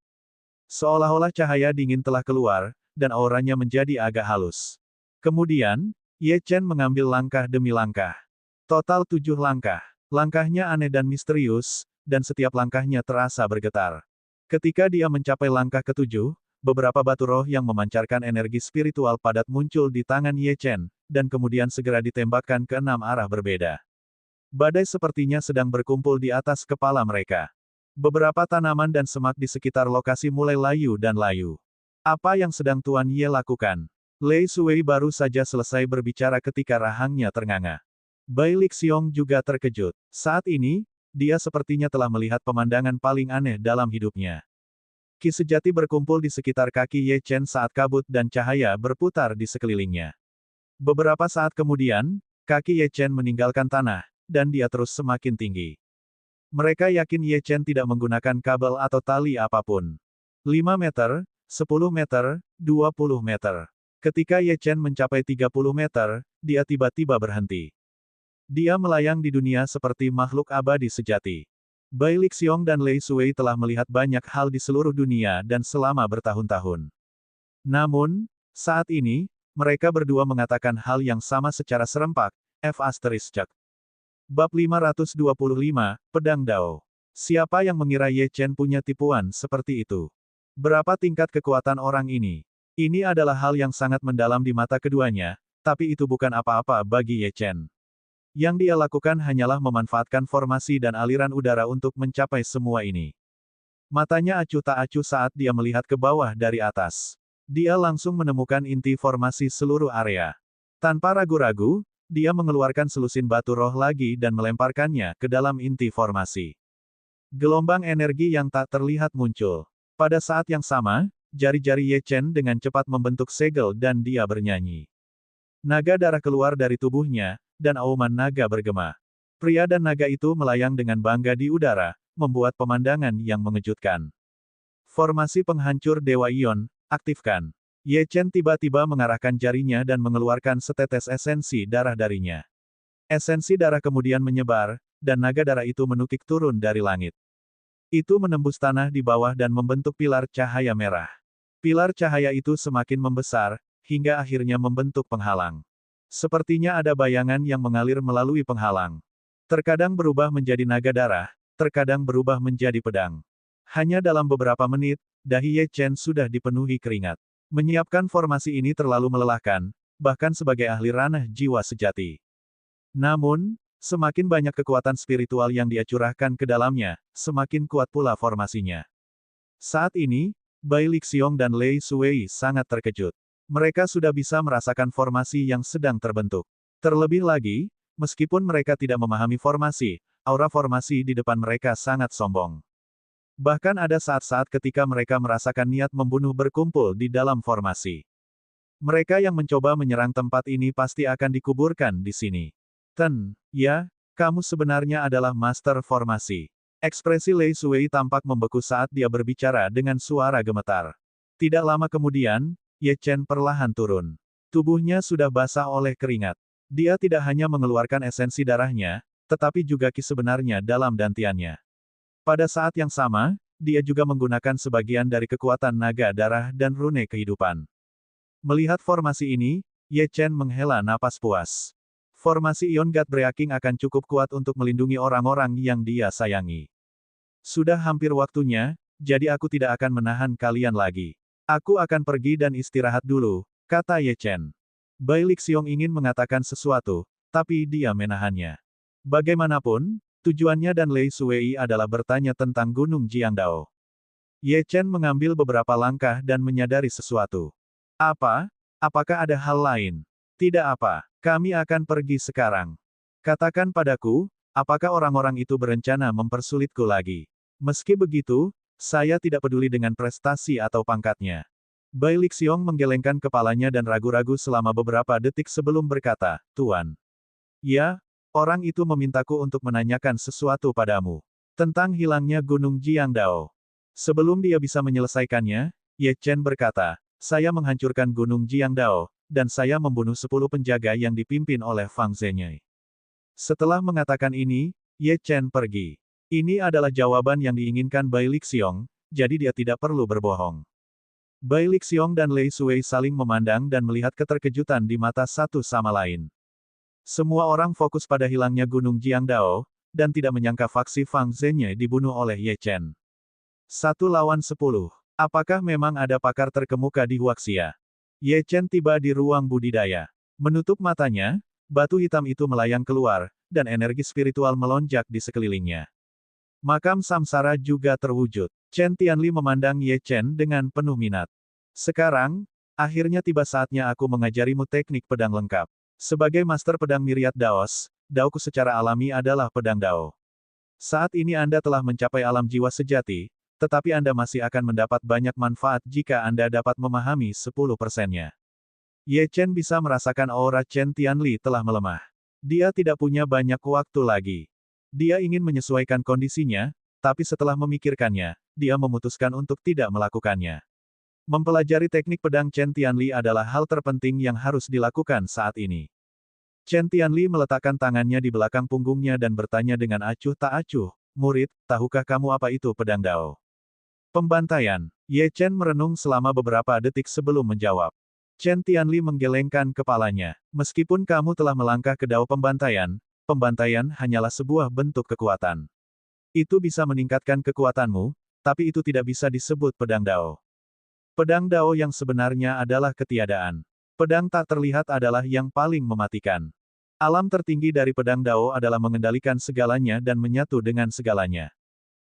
Seolah-olah cahaya dingin telah keluar, dan auranya menjadi agak halus. Kemudian, Ye Chen mengambil langkah demi langkah. Total 7 langkah. Langkahnya aneh dan misterius, dan setiap langkahnya terasa bergetar. Ketika dia mencapai langkah ke-7, beberapa batu roh yang memancarkan energi spiritual padat muncul di tangan Ye Chen, dan kemudian segera ditembakkan ke 6 arah berbeda. Badai sepertinya sedang berkumpul di atas kepala mereka. Beberapa tanaman dan semak di sekitar lokasi mulai layu dan layu. Apa yang sedang Tuan Ye lakukan? Lei Shuwei baru saja selesai berbicara ketika rahangnya ternganga. Bai Lixiong juga terkejut. Saat ini, dia sepertinya telah melihat pemandangan paling aneh dalam hidupnya. Ki sejati berkumpul di sekitar kaki Ye Chen saat kabut dan cahaya berputar di sekelilingnya. Beberapa saat kemudian, kaki Ye Chen meninggalkan tanah, dan dia terus semakin tinggi. Mereka yakin Ye Chen tidak menggunakan kabel atau tali apapun. 5 meter, 10 meter, 20 meter. Ketika Ye Chen mencapai 30 meter, dia tiba-tiba berhenti. Dia melayang di dunia seperti makhluk abadi sejati. Bai Lixiong dan Lei Shuwei telah melihat banyak hal di seluruh dunia dan selama bertahun-tahun. Namun, saat ini, mereka berdua mengatakan hal yang sama secara serempak, F***. Bab 525, Pedang Dao. Siapa yang mengira Ye Chen punya tipuan seperti itu? Berapa tingkat kekuatan orang ini? Ini adalah hal yang sangat mendalam di mata keduanya, tapi itu bukan apa-apa bagi Ye Chen. Yang dia lakukan hanyalah memanfaatkan formasi dan aliran udara untuk mencapai semua ini. Matanya acuh tak acuh saat dia melihat ke bawah dari atas. Dia langsung menemukan inti formasi seluruh area. Tanpa ragu-ragu, dia mengeluarkan selusin batu roh lagi dan melemparkannya ke dalam inti formasi. Gelombang energi yang tak terlihat muncul. Pada saat yang sama, jari-jari Ye Chen dengan cepat membentuk segel dan dia bernyanyi. Naga darah keluar dari tubuhnya, dan auman naga bergema. Pria dan naga itu melayang dengan bangga di udara, membuat pemandangan yang mengejutkan. Formasi penghancur Dewa Ion, aktifkan. Ye Chen tiba-tiba mengarahkan jarinya dan mengeluarkan setetes esensi darah darinya. Esensi darah kemudian menyebar, dan naga darah itu menukik turun dari langit. Itu menembus tanah di bawah dan membentuk pilar cahaya merah. Pilar cahaya itu semakin membesar, hingga akhirnya membentuk penghalang. Sepertinya ada bayangan yang mengalir melalui penghalang. Terkadang berubah menjadi naga darah, terkadang berubah menjadi pedang. Hanya dalam beberapa menit, dahi Ye Chen sudah dipenuhi keringat. Menyiapkan formasi ini terlalu melelahkan, bahkan sebagai ahli ranah jiwa sejati. Namun, semakin banyak kekuatan spiritual yang dia curahkan ke dalamnya, semakin kuat pula formasinya. Saat ini, Bai Lixiong dan Lei Shuwei sangat terkejut. Mereka sudah bisa merasakan formasi yang sedang terbentuk. Terlebih lagi, meskipun mereka tidak memahami formasi, aura formasi di depan mereka sangat sombong. Bahkan ada saat-saat ketika mereka merasakan niat membunuh berkumpul di dalam formasi. Mereka yang mencoba menyerang tempat ini pasti akan dikuburkan di sini. Ya, kamu sebenarnya adalah master formasi. Ekspresi Lei Shuwei tampak membeku saat dia berbicara dengan suara gemetar. Tidak lama kemudian, Ye Chen perlahan turun. Tubuhnya sudah basah oleh keringat. Dia tidak hanya mengeluarkan esensi darahnya, tetapi juga ki sebenarnya dalam dantiannya. Pada saat yang sama, dia juga menggunakan sebagian dari kekuatan naga darah dan rune kehidupan. Melihat formasi ini, Ye Chen menghela napas puas. Formasi Ion God Breaking akan cukup kuat untuk melindungi orang-orang yang dia sayangi. Sudah hampir waktunya, jadi aku tidak akan menahan kalian lagi. Aku akan pergi dan istirahat dulu, kata Ye Chen. Bai Lixiong ingin mengatakan sesuatu, tapi dia menahannya. Bagaimanapun, tujuannya dan Lei Shuwei adalah bertanya tentang Gunung Jiangdao. Ye Chen mengambil beberapa langkah dan menyadari sesuatu. Apa? Apakah ada hal lain? Tidak apa. Kami akan pergi sekarang. Katakan padaku, apakah orang-orang itu berencana mempersulitku lagi? Meski begitu, saya tidak peduli dengan prestasi atau pangkatnya. Bai Lixiong menggelengkan kepalanya dan ragu-ragu selama beberapa detik sebelum berkata, Tuan. Ya, orang itu memintaku untuk menanyakan sesuatu padamu. Tentang hilangnya Gunung Jiangdao. Sebelum dia bisa menyelesaikannya, Ye Chen berkata, saya menghancurkan Gunung Jiangdao, dan saya membunuh 10 penjaga yang dipimpin oleh Fang Zhenyi. Setelah mengatakan ini, Ye Chen pergi. Ini adalah jawaban yang diinginkan Bai Lixiong, jadi dia tidak perlu berbohong. Bai Lixiong dan Lei Shuwei saling memandang dan melihat keterkejutan di mata satu sama lain. Semua orang fokus pada hilangnya Gunung Jiangdao, dan tidak menyangka faksi Fang Zhenyi dibunuh oleh Ye Chen. 1 lawan 10. Apakah memang ada pakar terkemuka di Huaxia? Ye Chen tiba di ruang budidaya. Menutup matanya, batu hitam itu melayang keluar, dan energi spiritual melonjak di sekelilingnya. Makam samsara juga terwujud. Chen Tianli memandang Ye Chen dengan penuh minat. Sekarang, akhirnya tiba saatnya aku mengajarimu teknik pedang lengkap. Sebagai master pedang Myriad Daos, daoku secara alami adalah pedang dao. Saat ini Anda telah mencapai alam jiwa sejati, tetapi Anda masih akan mendapat banyak manfaat jika Anda dapat memahami 10%-nya. Ye Chen bisa merasakan aura Chen Tianli telah melemah. Dia tidak punya banyak waktu lagi. Dia ingin menyesuaikan kondisinya, tapi setelah memikirkannya, dia memutuskan untuk tidak melakukannya. Mempelajari teknik pedang Chen Tianli adalah hal terpenting yang harus dilakukan saat ini. Chen Tianli meletakkan tangannya di belakang punggungnya dan bertanya dengan acuh tak acuh, murid, tahukah kamu apa itu pedang dao? Pembantaian. Ye Chen merenung selama beberapa detik sebelum menjawab. Chen Tianli menggelengkan kepalanya. Meskipun kamu telah melangkah ke dao pembantaian, pembantaian hanyalah sebuah bentuk kekuatan. Itu bisa meningkatkan kekuatanmu, tapi itu tidak bisa disebut pedang dao. Pedang dao yang sebenarnya adalah ketiadaan. Pedang tak terlihat adalah yang paling mematikan. Alam tertinggi dari pedang dao adalah mengendalikan segalanya dan menyatu dengan segalanya.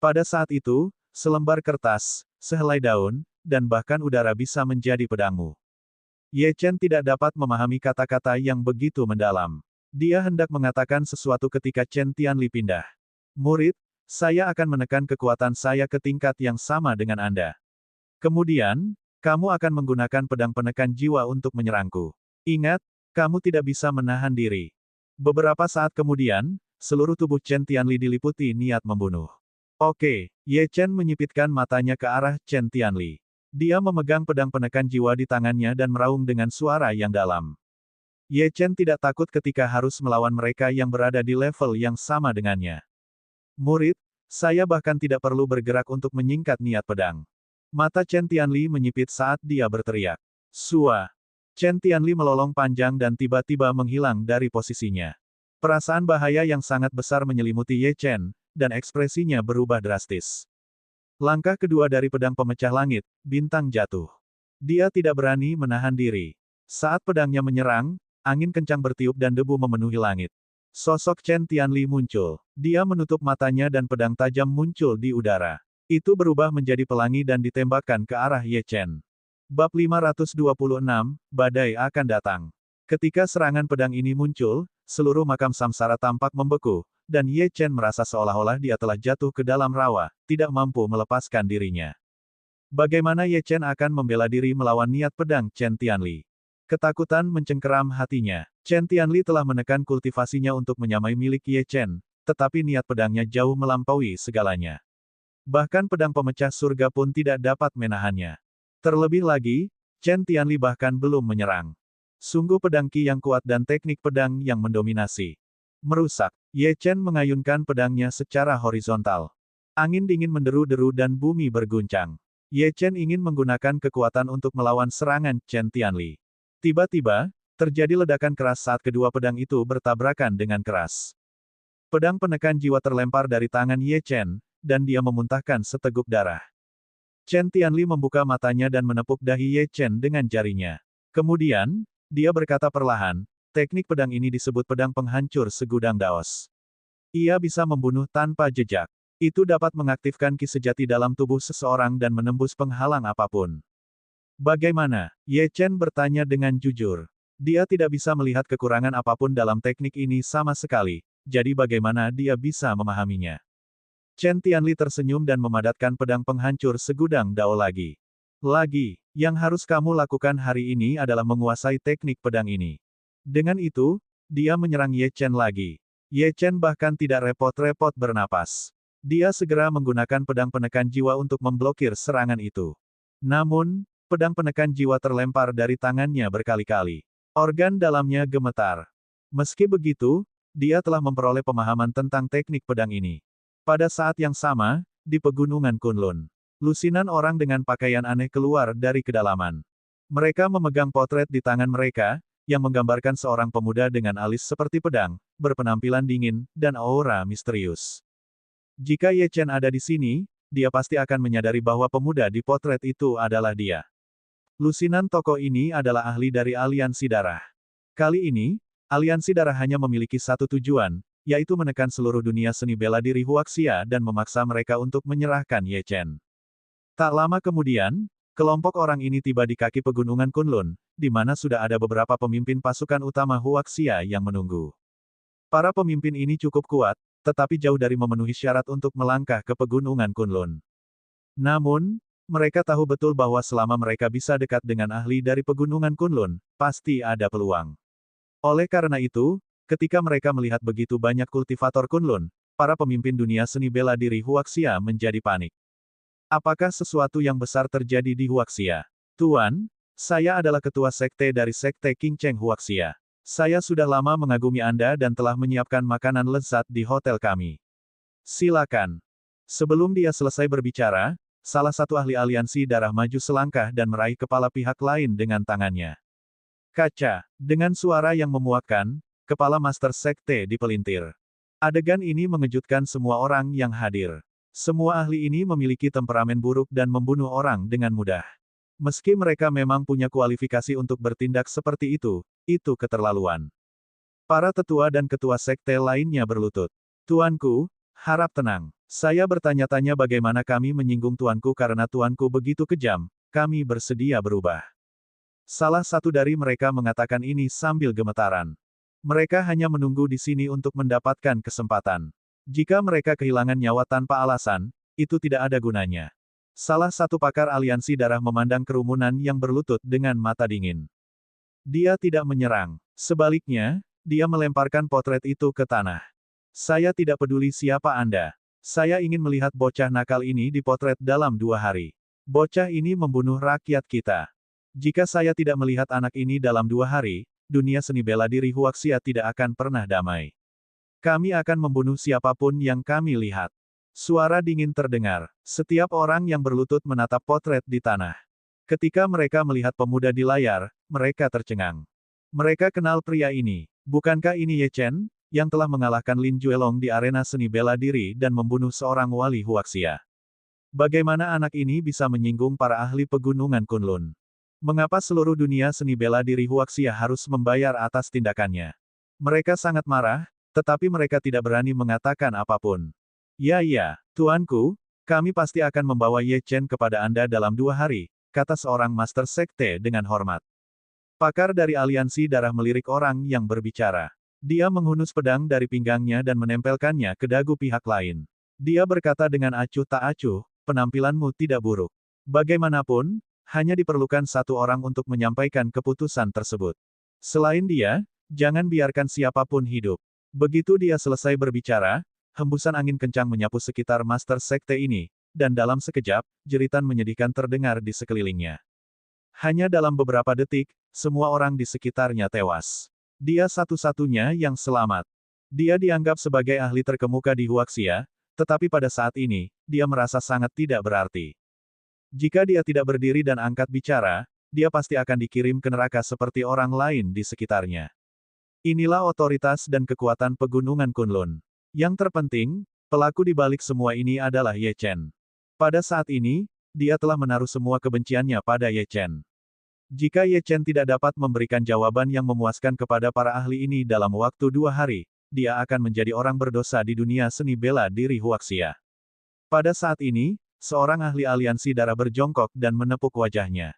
Pada saat itu, selembar kertas, sehelai daun, dan bahkan udara bisa menjadi pedangmu. Ye Chen tidak dapat memahami kata-kata yang begitu mendalam. Dia hendak mengatakan sesuatu ketika Chen Tianli pindah. Murid, saya akan menekan kekuatan saya ke tingkat yang sama dengan Anda. Kemudian, kamu akan menggunakan pedang penekan jiwa untuk menyerangku. Ingat, kamu tidak bisa menahan diri. Beberapa saat kemudian, seluruh tubuh Chen Tianli diliputi niat membunuh. Oke, Ye Chen menyipitkan matanya ke arah Chen Tianli. Dia memegang pedang penekan jiwa di tangannya dan meraung dengan suara yang dalam. Ye Chen tidak takut ketika harus melawan mereka yang berada di level yang sama dengannya. Murid, saya bahkan tidak perlu bergerak untuk menyingkat niat pedang. Mata Chen Tianli menyipit saat dia berteriak. Sua! Chen Tianli melolong panjang dan tiba-tiba menghilang dari posisinya. Perasaan bahaya yang sangat besar menyelimuti Ye Chen, dan ekspresinya berubah drastis. Langkah kedua dari pedang pemecah langit, bintang jatuh. Dia tidak berani menahan diri. Saat pedangnya menyerang, angin kencang bertiup dan debu memenuhi langit. Sosok Chen Tianli muncul. Dia menutup matanya dan pedang tajam muncul di udara. Itu berubah menjadi pelangi dan ditembakkan ke arah Ye Chen. Bab 526, Badai akan datang. Ketika serangan pedang ini muncul, seluruh makam samsara tampak membeku, dan Ye Chen merasa seolah-olah dia telah jatuh ke dalam rawa, tidak mampu melepaskan dirinya. Bagaimana Ye Chen akan membela diri melawan niat pedang Chen Tianli? Ketakutan mencengkeram hatinya. Chen Tianli telah menekan kultivasinya untuk menyamai milik Ye Chen, tetapi niat pedangnya jauh melampaui segalanya. Bahkan pedang pemecah surga pun tidak dapat menahannya. Terlebih lagi, Chen Tianli bahkan belum menyerang. Sungguh pedang Qi yang kuat dan teknik pedang yang mendominasi. Merusak. Ye Chen mengayunkan pedangnya secara horizontal. Angin dingin menderu-deru dan bumi berguncang. Ye Chen ingin menggunakan kekuatan untuk melawan serangan Chen Tianli. Tiba-tiba, terjadi ledakan keras saat kedua pedang itu bertabrakan dengan keras. Pedang penekan jiwa terlempar dari tangan Ye Chen, dan dia memuntahkan seteguk darah. Chen Tianli membuka matanya dan menepuk dahi Ye Chen dengan jarinya. Kemudian, dia berkata perlahan, teknik pedang ini disebut pedang penghancur segudang daos. Ia bisa membunuh tanpa jejak. Itu dapat mengaktifkan ki sejati dalam tubuh seseorang dan menembus penghalang apapun. Bagaimana? Ye Chen bertanya dengan jujur. Dia tidak bisa melihat kekurangan apapun dalam teknik ini sama sekali, jadi bagaimana dia bisa memahaminya? Chen Tianli tersenyum dan memadatkan pedang penghancur segudang dao lagi. Yang harus kamu lakukan hari ini adalah menguasai teknik pedang ini. Dengan itu, dia menyerang Ye Chen lagi. Ye Chen bahkan tidak repot-repot bernapas. Dia segera menggunakan pedang penekan jiwa untuk memblokir serangan itu. Namun, pedang penekan jiwa terlempar dari tangannya berkali-kali. Organ dalamnya gemetar. Meski begitu, dia telah memperoleh pemahaman tentang teknik pedang ini. Pada saat yang sama, di pegunungan Kunlun, lusinan orang dengan pakaian aneh keluar dari kedalaman. Mereka memegang potret di tangan mereka, yang menggambarkan seorang pemuda dengan alis seperti pedang, berpenampilan dingin, dan aura misterius. Jika Ye Chen ada di sini, dia pasti akan menyadari bahwa pemuda di potret itu adalah dia. Lusinan tokoh ini adalah ahli dari aliansi darah. Kali ini, aliansi darah hanya memiliki satu tujuan, yaitu menekan seluruh dunia seni bela diri Huaxia dan memaksa mereka untuk menyerahkan Ye Chen. Tak lama kemudian, kelompok orang ini tiba di kaki pegunungan Kunlun, di mana sudah ada beberapa pemimpin pasukan utama Huaxia yang menunggu. Para pemimpin ini cukup kuat, tetapi jauh dari memenuhi syarat untuk melangkah ke pegunungan Kunlun. Namun, mereka tahu betul bahwa selama mereka bisa dekat dengan ahli dari pegunungan Kunlun, pasti ada peluang. Oleh karena itu, ketika mereka melihat begitu banyak kultivator Kunlun, para pemimpin dunia seni bela diri Huaxia menjadi panik. Apakah sesuatu yang besar terjadi di Huaxia? Tuan, saya adalah ketua sekte dari sekte Qingcheng Huaxia. Saya sudah lama mengagumi Anda dan telah menyiapkan makanan lezat di hotel kami. Silakan. Sebelum dia selesai berbicara, salah satu ahli aliansi darah maju selangkah dan meraih kepala pihak lain dengan tangannya. Kaca. Dengan suara yang memuakkan, kepala Master Sekte dipelintir. Adegan ini mengejutkan semua orang yang hadir. Semua ahli ini memiliki temperamen buruk dan membunuh orang dengan mudah. Meski mereka memang punya kualifikasi untuk bertindak seperti itu keterlaluan. Para tetua dan ketua sekte lainnya berlutut. Tuanku, harap tenang. Saya bertanya-tanya bagaimana kami menyinggung tuanku karena tuanku begitu kejam, kami bersedia berubah. Salah satu dari mereka mengatakan ini sambil gemetaran. Mereka hanya menunggu di sini untuk mendapatkan kesempatan. Jika mereka kehilangan nyawa tanpa alasan, itu tidak ada gunanya. Salah satu pakar aliansi darah memandang kerumunan yang berlutut dengan mata dingin. Dia tidak menyerang. Sebaliknya, dia melemparkan potret itu ke tanah. Saya tidak peduli siapa Anda. Saya ingin melihat bocah nakal ini dipotret dalam 2 hari. Bocah ini membunuh rakyat kita. Jika saya tidak melihat anak ini dalam 2 hari, dunia seni bela diri Huaxia tidak akan pernah damai. Kami akan membunuh siapapun yang kami lihat. Suara dingin terdengar. Setiap orang yang berlutut menatap potret di tanah. Ketika mereka melihat pemuda di layar, mereka tercengang. Mereka kenal pria ini. Bukankah ini Ye Chen, yang telah mengalahkan Lin Juelong di arena seni bela diri dan membunuh seorang wali Huaxia? Bagaimana anak ini bisa menyinggung para ahli pegunungan Kunlun? Mengapa seluruh dunia seni bela diri Huaxia harus membayar atas tindakannya? Mereka sangat marah, tetapi mereka tidak berani mengatakan apapun. Ya, tuanku, kami pasti akan membawa Ye Chen kepada Anda dalam 2 hari, kata seorang master sekte dengan hormat. Pakar dari aliansi darah melirik orang yang berbicara. Dia menghunus pedang dari pinggangnya dan menempelkannya ke dagu pihak lain. Dia berkata dengan acuh tak acuh, penampilanmu tidak buruk. Bagaimanapun, Hanya diperlukan satu orang untuk menyampaikan keputusan tersebut. Selain dia, jangan biarkan siapapun hidup. Begitu dia selesai berbicara, hembusan angin kencang menyapu sekitar Master Sekte ini, dan dalam sekejap, jeritan menyedihkan terdengar di sekelilingnya. Hanya dalam beberapa detik, semua orang di sekitarnya tewas. Dia satu-satunya yang selamat. Dia dianggap sebagai ahli terkemuka di Huaxia, tetapi pada saat ini, dia merasa sangat tidak berarti. Jika dia tidak berdiri dan angkat bicara, dia pasti akan dikirim ke neraka seperti orang lain di sekitarnya. Inilah otoritas dan kekuatan pegunungan Kunlun. Yang terpenting, pelaku di balik semua ini adalah Ye Chen. Pada saat ini, dia telah menaruh semua kebenciannya pada Ye Chen. Jika Ye Chen tidak dapat memberikan jawaban yang memuaskan kepada para ahli ini dalam waktu 2 hari, dia akan menjadi orang berdosa di dunia seni bela diri Huaxia. Pada saat ini, seorang ahli aliansi darah berjongkok dan menepuk wajahnya.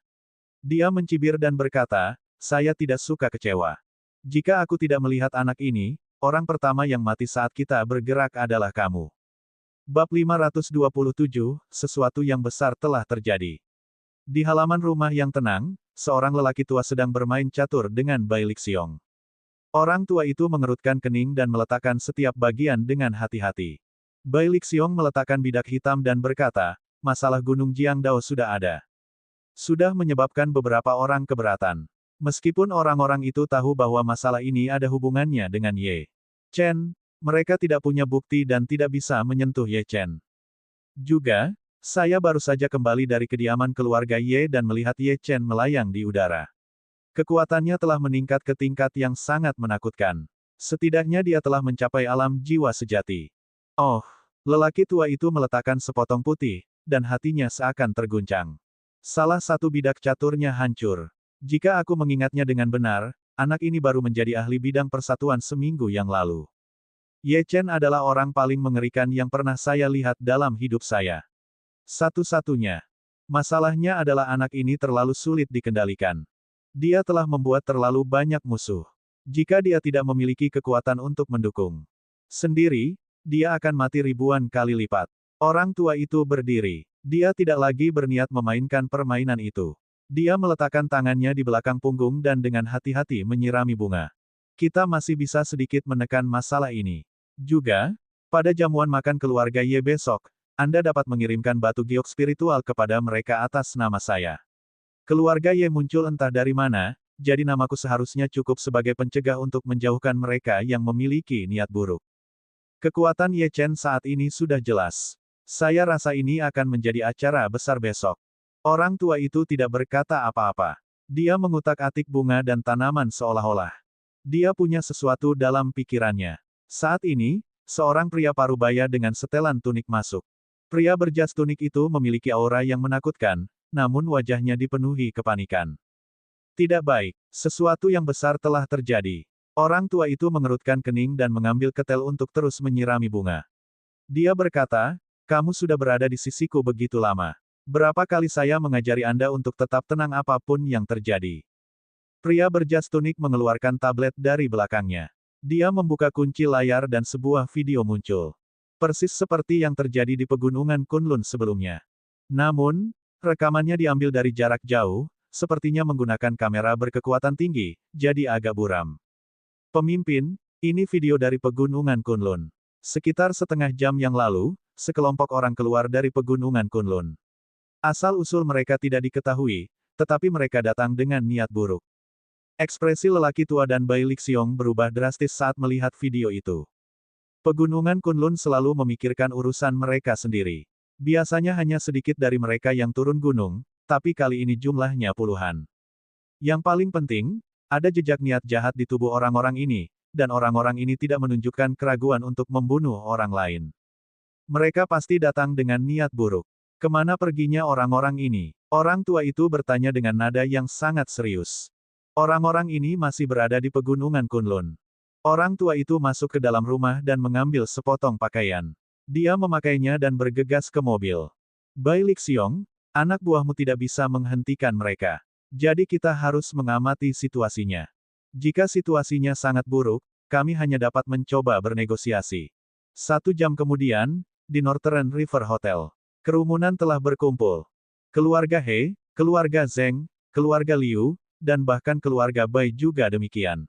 Dia mencibir dan berkata, "Saya tidak suka kecewa. Jika aku tidak melihat anak ini, orang pertama yang mati saat kita bergerak adalah kamu." Bab 527, sesuatu yang besar telah terjadi. Di halaman rumah yang tenang, seorang lelaki tua sedang bermain catur dengan Bai Lixiong. Orang tua itu mengerutkan kening dan meletakkan setiap bagian dengan hati-hati. Bai Lixiong meletakkan bidak hitam dan berkata, "Masalah Gunung Jiangdao sudah ada. Sudah menyebabkan beberapa orang keberatan. Meskipun orang-orang itu tahu bahwa masalah ini ada hubungannya dengan Ye Chen, mereka tidak punya bukti dan tidak bisa menyentuh Ye Chen. Juga, saya baru saja kembali dari kediaman keluarga Ye dan melihat Ye Chen melayang di udara. Kekuatannya telah meningkat ke tingkat yang sangat menakutkan. Setidaknya dia telah mencapai alam jiwa sejati." Oh, lelaki tua itu meletakkan sepotong putih, dan hatinya seakan terguncang. Salah satu bidak caturnya hancur. Jika aku mengingatnya dengan benar, anak ini baru menjadi ahli bidang persatuan seminggu yang lalu. Ye Chen adalah orang paling mengerikan yang pernah saya lihat dalam hidup saya. Satu-satunya. Masalahnya adalah anak ini terlalu sulit dikendalikan. Dia telah membuat terlalu banyak musuh. Jika dia tidak memiliki kekuatan untuk mendukung sendiri, dia akan mati ribuan kali lipat. Orang tua itu berdiri. Dia tidak lagi berniat memainkan permainan itu. Dia meletakkan tangannya di belakang punggung dan dengan hati-hati menyirami bunga. Kita masih bisa sedikit menekan masalah ini. Juga, pada jamuan makan keluarga Ye besok, Anda dapat mengirimkan batu giok spiritual kepada mereka atas nama saya. Keluarga Ye muncul entah dari mana, jadi namaku seharusnya cukup sebagai pencegah untuk menjauhkan mereka yang memiliki niat buruk. Kekuatan Ye Chen saat ini sudah jelas. Saya rasa ini akan menjadi acara besar besok. Orang tua itu tidak berkata apa-apa. Dia mengutak-atik bunga dan tanaman seolah-olah dia punya sesuatu dalam pikirannya. Saat ini, seorang pria parubaya dengan setelan tunik masuk. Pria berjas tunik itu memiliki aura yang menakutkan, namun wajahnya dipenuhi kepanikan. Tidak baik, sesuatu yang besar telah terjadi. Orang tua itu mengerutkan kening dan mengambil ketel untuk terus menyirami bunga. Dia berkata, "Kamu sudah berada di sisiku begitu lama. Berapa kali saya mengajari Anda untuk tetap tenang apapun yang terjadi." Pria berjas tunik mengeluarkan tablet dari belakangnya. Dia membuka kunci layar dan sebuah video muncul. Persis seperti yang terjadi di pegunungan Kunlun sebelumnya. Namun, rekamannya diambil dari jarak jauh, sepertinya menggunakan kamera berkekuatan tinggi, jadi agak buram. "Pemimpin, ini video dari pegunungan Kunlun. Sekitar setengah jam yang lalu, sekelompok orang keluar dari pegunungan Kunlun. Asal-usul mereka tidak diketahui, tetapi mereka datang dengan niat buruk." Ekspresi lelaki tua dan Bai Lixiong berubah drastis saat melihat video itu. Pegunungan Kunlun selalu memikirkan urusan mereka sendiri. Biasanya hanya sedikit dari mereka yang turun gunung, tapi kali ini jumlahnya puluhan. Yang paling penting, ada jejak niat jahat di tubuh orang-orang ini, dan orang-orang ini tidak menunjukkan keraguan untuk membunuh orang lain. Mereka pasti datang dengan niat buruk. Kemana perginya orang-orang ini? Orang tua itu bertanya dengan nada yang sangat serius. Orang-orang ini masih berada di pegunungan Kunlun. Orang tua itu masuk ke dalam rumah dan mengambil sepotong pakaian. Dia memakainya dan bergegas ke mobil. "Bai Lixiong, anak buahmu tidak bisa menghentikan mereka. Jadi kita harus mengamati situasinya. Jika situasinya sangat buruk, kami hanya dapat mencoba bernegosiasi." 1 jam kemudian, di Northern River Hotel, kerumunan telah berkumpul. Keluarga He, Keluarga Zheng, keluarga Liu, dan bahkan keluarga Bai juga demikian.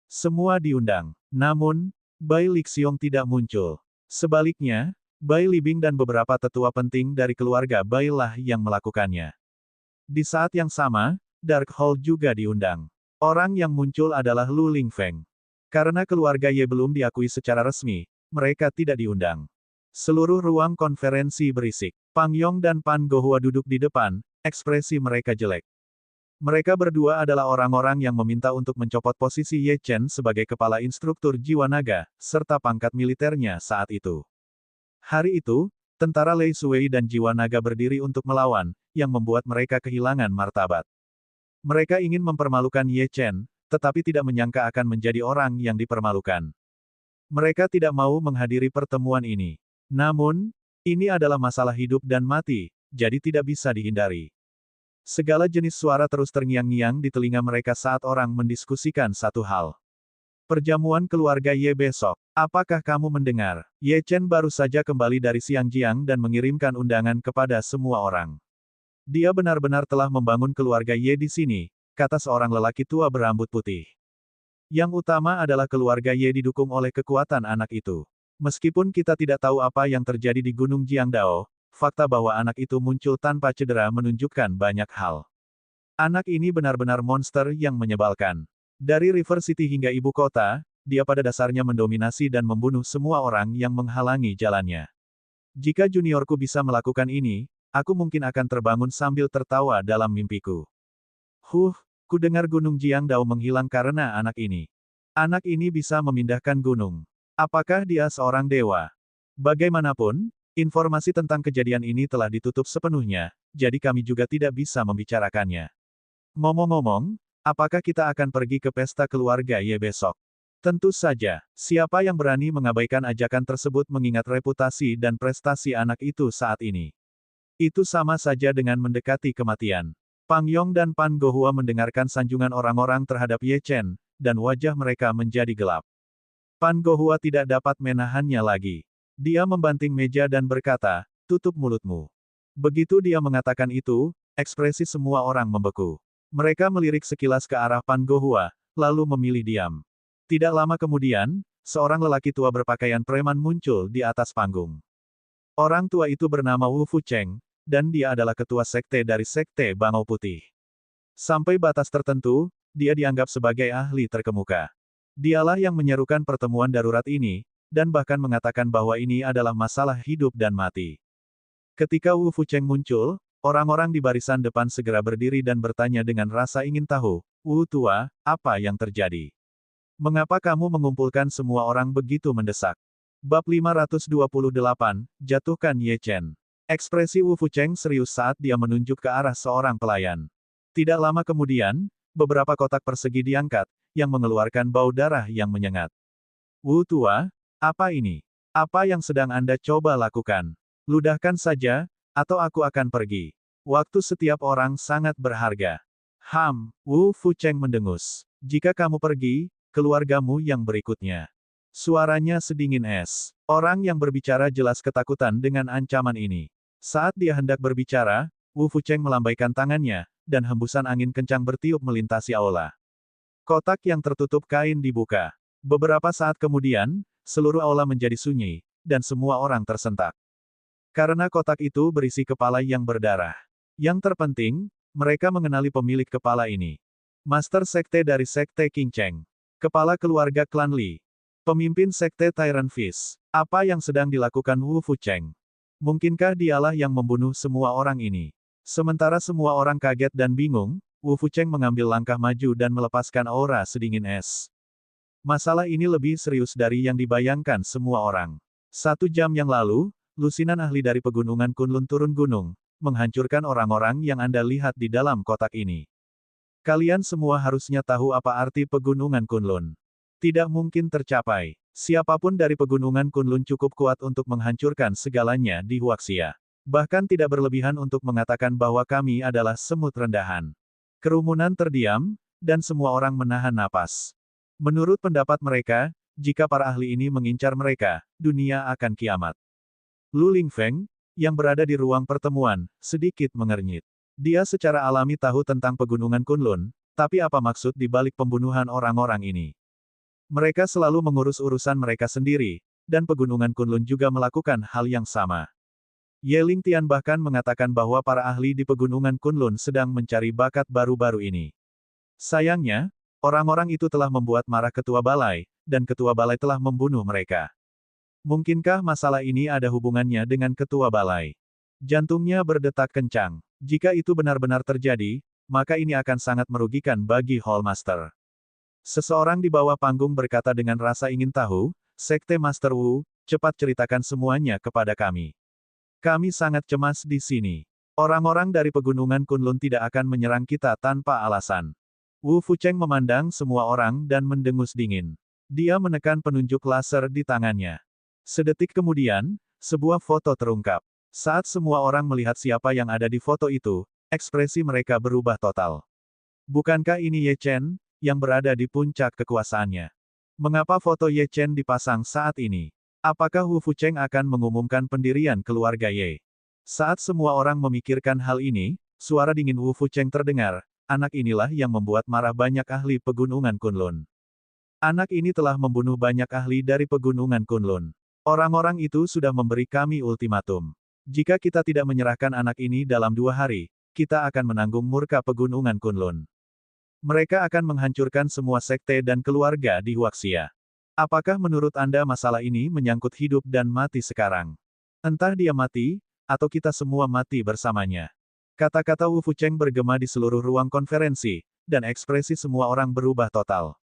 Semua diundang. Namun, Bai Lixiong tidak muncul. Sebaliknya, Bai Libing dan beberapa tetua penting dari keluarga Bai lah yang melakukannya. Di saat yang sama, Dark Hall juga diundang. Orang yang muncul adalah Lu Lingfeng. Karena keluarga Ye belum diakui secara resmi, mereka tidak diundang. Seluruh ruang konferensi berisik. Pang Yong dan Pan Gohua duduk di depan, ekspresi mereka jelek. Mereka berdua adalah orang-orang yang meminta untuk mencopot posisi Ye Chen sebagai kepala instruktur jiwa naga, serta pangkat militernya saat itu. Hari itu, tentara Lei Sui dan jiwa naga berdiri untuk melawan, yang membuat mereka kehilangan martabat. Mereka ingin mempermalukan Ye Chen, tetapi tidak menyangka akan menjadi orang yang dipermalukan. Mereka tidak mau menghadiri pertemuan ini. Namun, ini adalah masalah hidup dan mati, jadi tidak bisa dihindari. Segala jenis suara terus terngiang-ngiang di telinga mereka saat orang mendiskusikan satu hal. Perjamuan keluarga Ye besok. Apakah kamu mendengar? Ye Chen baru saja kembali dari Xiangjiang dan mengirimkan undangan kepada semua orang. Dia benar-benar telah membangun keluarga Ye di sini, kata seorang lelaki tua berambut putih. Yang utama adalah keluarga Ye didukung oleh kekuatan anak itu. Meskipun kita tidak tahu apa yang terjadi di Gunung Jiangdao, fakta bahwa anak itu muncul tanpa cedera menunjukkan banyak hal. Anak ini benar-benar monster yang menyebalkan. Dari River City hingga ibu kota, dia pada dasarnya mendominasi dan membunuh semua orang yang menghalangi jalannya. Jika juniorku bisa melakukan ini, aku mungkin akan terbangun sambil tertawa dalam mimpiku. Ku dengar Gunung Jiangdao menghilang karena anak ini. Anak ini bisa memindahkan gunung. Apakah dia seorang dewa? Bagaimanapun, informasi tentang kejadian ini telah ditutup sepenuhnya, jadi kami juga tidak bisa membicarakannya. Ngomong-ngomong, apakah kita akan pergi ke pesta keluarga Ye besok? Tentu saja, siapa yang berani mengabaikan ajakan tersebut mengingat reputasi dan prestasi anak itu saat ini? Itu sama saja dengan mendekati kematian. Pang Yong dan Pan Gohua mendengarkan sanjungan orang-orang terhadap Ye Chen, dan wajah mereka menjadi gelap. Pan Gohua tidak dapat menahannya lagi. Dia membanting meja dan berkata, "Tutup mulutmu." Begitu dia mengatakan itu, ekspresi semua orang membeku. Mereka melirik sekilas ke arah Pan Gohua, lalu memilih diam. Tidak lama kemudian, seorang lelaki tua berpakaian preman muncul di atas panggung. Orang tua itu bernama Wu Fucheng, dan dia adalah ketua sekte dari Sekte Bangau Putih. Sampai batas tertentu, dia dianggap sebagai ahli terkemuka. Dialah yang menyerukan pertemuan darurat ini, dan bahkan mengatakan bahwa ini adalah masalah hidup dan mati. Ketika Wu Fucheng muncul, orang-orang di barisan depan segera berdiri dan bertanya dengan rasa ingin tahu, "Wu tua, apa yang terjadi? Mengapa kamu mengumpulkan semua orang begitu mendesak?" Bab 528, Jatuhkan Ye Chen. Ekspresi Wu Fucheng serius saat dia menunjuk ke arah seorang pelayan. Tidak lama kemudian, beberapa kotak persegi diangkat, yang mengeluarkan bau darah yang menyengat. "Wu tua, apa ini? Apa yang sedang Anda coba lakukan? Ludahkan saja, atau aku akan pergi. Waktu setiap orang sangat berharga." Wu Fucheng mendengus. "Jika kamu pergi, keluargamu yang berikutnya." Suaranya sedingin es. Orang yang berbicara jelas ketakutan dengan ancaman ini. Saat dia hendak berbicara, Wu Fucheng melambaikan tangannya, dan hembusan angin kencang bertiup melintasi aula. Kotak yang tertutup kain dibuka. Beberapa saat kemudian, seluruh aula menjadi sunyi, dan semua orang tersentak. Karena kotak itu berisi kepala yang berdarah. Yang terpenting, mereka mengenali pemilik kepala ini. Master Sekte dari Sekte King Cheng. Kepala keluarga klan Li. Pemimpin Sekte Tyrant Fish. Apa yang sedang dilakukan Wu Fucheng? Mungkinkah dialah yang membunuh semua orang ini? Sementara semua orang kaget dan bingung, Wu Fucheng mengambil langkah maju dan melepaskan aura sedingin es. Masalah ini lebih serius dari yang dibayangkan semua orang. 1 jam yang lalu, lusinan ahli dari pegunungan Kunlun turun gunung, menghancurkan orang-orang yang Anda lihat di dalam kotak ini. Kalian semua harusnya tahu apa arti pegunungan Kunlun. Tidak mungkin tercapai. Siapapun dari pegunungan Kunlun cukup kuat untuk menghancurkan segalanya di Huaxia. Bahkan tidak berlebihan untuk mengatakan bahwa kami adalah semut rendahan. Kerumunan terdiam, dan semua orang menahan napas. Menurut pendapat mereka, jika para ahli ini mengincar mereka, dunia akan kiamat. Lu Lingfeng, yang berada di ruang pertemuan, sedikit mengernyit. Dia secara alami tahu tentang pegunungan Kunlun, tapi apa maksud di balik pembunuhan orang-orang ini? Mereka selalu mengurus urusan mereka sendiri, dan pegunungan Kunlun juga melakukan hal yang sama. Ye Lingtian bahkan mengatakan bahwa para ahli di pegunungan Kunlun sedang mencari bakat baru-baru ini. Sayangnya, orang-orang itu telah membuat marah ketua balai, dan ketua balai telah membunuh mereka. Mungkinkah masalah ini ada hubungannya dengan ketua balai? Jantungnya berdetak kencang. Jika itu benar-benar terjadi, maka ini akan sangat merugikan bagi Hallmaster. Seseorang di bawah panggung berkata dengan rasa ingin tahu, Sekte Master Wu, cepat ceritakan semuanya kepada kami. Kami sangat cemas di sini. Orang-orang dari pegunungan Kunlun tidak akan menyerang kita tanpa alasan. Wu Fucheng memandang semua orang dan mendengus dingin. Dia menekan penunjuk laser di tangannya. Sedetik kemudian, sebuah foto terungkap. Saat semua orang melihat siapa yang ada di foto itu, ekspresi mereka berubah total. Bukankah ini Ye Chen, yang berada di puncak kekuasaannya? Mengapa foto Ye Chen dipasang saat ini? Apakah Wu Fucheng akan mengumumkan pendirian keluarga Ye? Saat semua orang memikirkan hal ini, suara dingin Wu Fucheng terdengar, anak inilah yang membuat marah banyak ahli pegunungan Kunlun. Anak ini telah membunuh banyak ahli dari pegunungan Kunlun. Orang-orang itu sudah memberi kami ultimatum. Jika kita tidak menyerahkan anak ini dalam 2 hari, kita akan menanggung murka pegunungan Kunlun. Mereka akan menghancurkan semua sekte dan keluarga di Huaxia. Apakah menurut Anda masalah ini menyangkut hidup dan mati sekarang? Entah dia mati, atau kita semua mati bersamanya. Kata-kata Wu Fucheng bergema di seluruh ruang konferensi, dan ekspresi semua orang berubah total.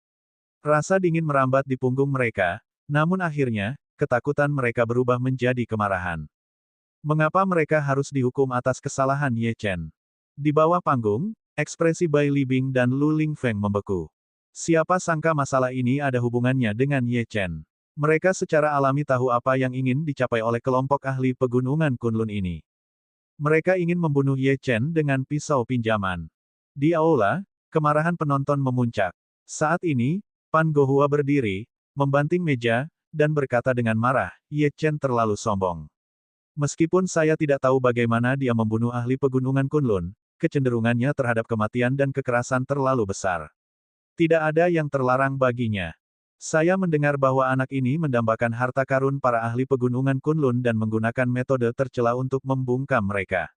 Rasa dingin merambat di punggung mereka, namun akhirnya, ketakutan mereka berubah menjadi kemarahan. Mengapa mereka harus dihukum atas kesalahan Ye Chen? Di bawah panggung, ekspresi Bai Libing dan Lu Lingfeng membeku. Siapa sangka masalah ini ada hubungannya dengan Ye Chen. Mereka secara alami tahu apa yang ingin dicapai oleh kelompok ahli pegunungan Kunlun ini. Mereka ingin membunuh Ye Chen dengan pisau pinjaman. Di aula, kemarahan penonton memuncak. Saat ini, Pan Gohua berdiri, membanting meja, dan berkata dengan marah, Ye Chen terlalu sombong. Meskipun saya tidak tahu bagaimana dia membunuh ahli pegunungan Kunlun, kecenderungannya terhadap kematian dan kekerasan terlalu besar. Tidak ada yang terlarang baginya. Saya mendengar bahwa anak ini mendambakan harta karun para ahli pegunungan Kunlun dan menggunakan metode tercela untuk membungkam mereka.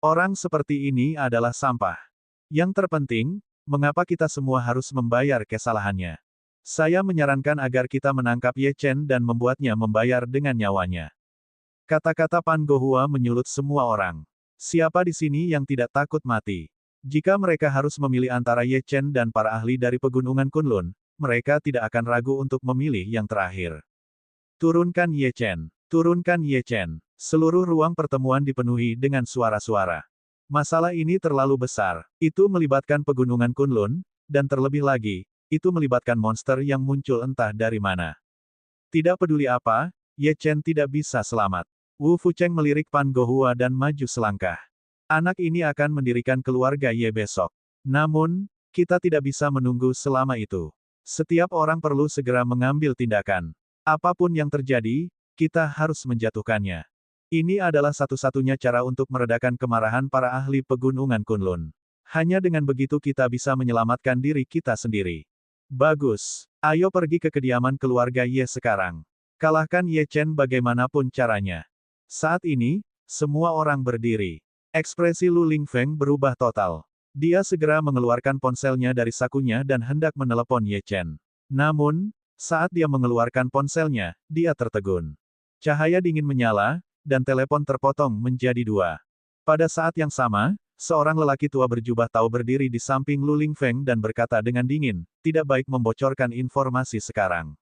Orang seperti ini adalah sampah. Yang terpenting, mengapa kita semua harus membayar kesalahannya? Saya menyarankan agar kita menangkap Ye Chen dan membuatnya membayar dengan nyawanya. Kata-kata Pan Gohua menyulut semua orang. Siapa di sini yang tidak takut mati? Jika mereka harus memilih antara Ye Chen dan para ahli dari pegunungan Kunlun, mereka tidak akan ragu untuk memilih yang terakhir. Turunkan Ye Chen. Turunkan Ye Chen. Seluruh ruang pertemuan dipenuhi dengan suara-suara. Masalah ini terlalu besar. Itu melibatkan pegunungan Kunlun, dan terlebih lagi, itu melibatkan monster yang muncul entah dari mana. Tidak peduli apa, Ye Chen tidak bisa selamat. Wu Fucheng melirik Pan Gohua dan maju selangkah. Anak ini akan mendirikan keluarga Ye besok. Namun, kita tidak bisa menunggu selama itu. Setiap orang perlu segera mengambil tindakan. Apapun yang terjadi, kita harus menjatuhkannya. Ini adalah satu-satunya cara untuk meredakan kemarahan para ahli pegunungan Kunlun. Hanya dengan begitu kita bisa menyelamatkan diri kita sendiri. Bagus. Ayo pergi ke kediaman keluarga Ye sekarang. Kalahkan Ye Chen bagaimanapun caranya. Saat ini, semua orang berdiri. Ekspresi Lu Lingfeng berubah total. Dia segera mengeluarkan ponselnya dari sakunya dan hendak menelepon Ye Chen. Namun, saat dia mengeluarkan ponselnya, dia tertegun. Cahaya dingin menyala, dan telepon terpotong menjadi 2. Pada saat yang sama, seorang lelaki tua berjubah tahu berdiri di samping Lu Lingfeng dan berkata dengan dingin, tidak baik membocorkan informasi sekarang.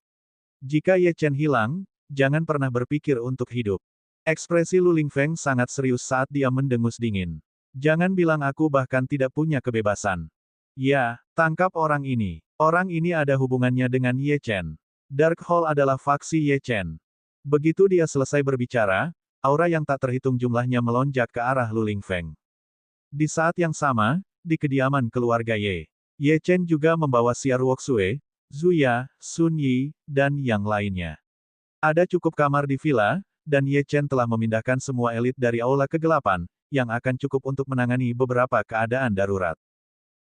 Jika Ye Chen hilang, jangan pernah berpikir untuk hidup. Ekspresi Lu Lingfeng sangat serius saat dia mendengus dingin. Jangan bilang aku bahkan tidak punya kebebasan. Ya, tangkap orang ini. Orang ini ada hubungannya dengan Ye Chen. Dark Hall adalah faksi Ye Chen. Begitu dia selesai berbicara, aura yang tak terhitung jumlahnya melonjak ke arah Lu Lingfeng. Di saat yang sama, di kediaman keluarga Ye, Ye Chen juga membawa Xiao Ruoxue, Zuya, Sun Yi, dan yang lainnya. Ada cukup kamar di villa, dan Ye Chen telah memindahkan semua elit dari Aula Kegelapan, yang akan cukup untuk menangani beberapa keadaan darurat.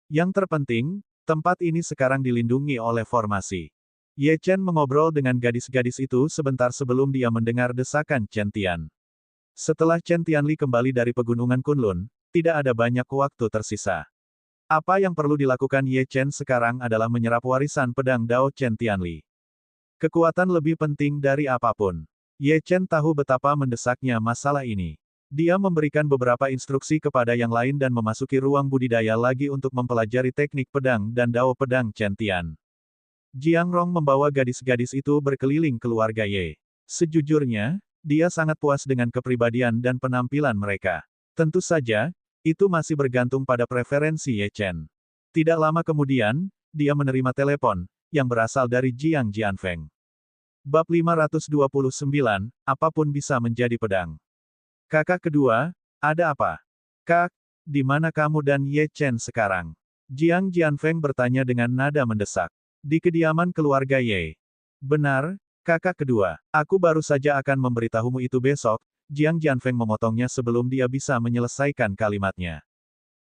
Yang terpenting, tempat ini sekarang dilindungi oleh formasi. Ye Chen mengobrol dengan gadis-gadis itu sebentar sebelum dia mendengar desakan Chen Tian. Setelah Chen Tianli kembali dari pegunungan Kunlun, tidak ada banyak waktu tersisa. Apa yang perlu dilakukan Ye Chen sekarang adalah menyerap warisan pedang Dao Chen Tianli. Kekuatan lebih penting dari apapun. Ye Chen tahu betapa mendesaknya masalah ini. Dia memberikan beberapa instruksi kepada yang lain dan memasuki ruang budidaya lagi untuk mempelajari teknik pedang dan Dao pedang Chen Tian. Jiang Rong membawa gadis-gadis itu berkeliling keluarga Ye. Sejujurnya, dia sangat puas dengan kepribadian dan penampilan mereka. Tentu saja, itu masih bergantung pada preferensi Ye Chen. Tidak lama kemudian, dia menerima telepon, yang berasal dari Jiang Jianfeng. Bab 529, apapun bisa menjadi pedang. Kakak kedua, ada apa? Kak, di mana kamu dan Ye Chen sekarang? Jiang Jianfeng bertanya dengan nada mendesak. Di kediaman keluarga Ye. Benar, kakak kedua. Aku baru saja akan memberitahumu itu besok. Jiang Jianfeng memotongnya sebelum dia bisa menyelesaikan kalimatnya.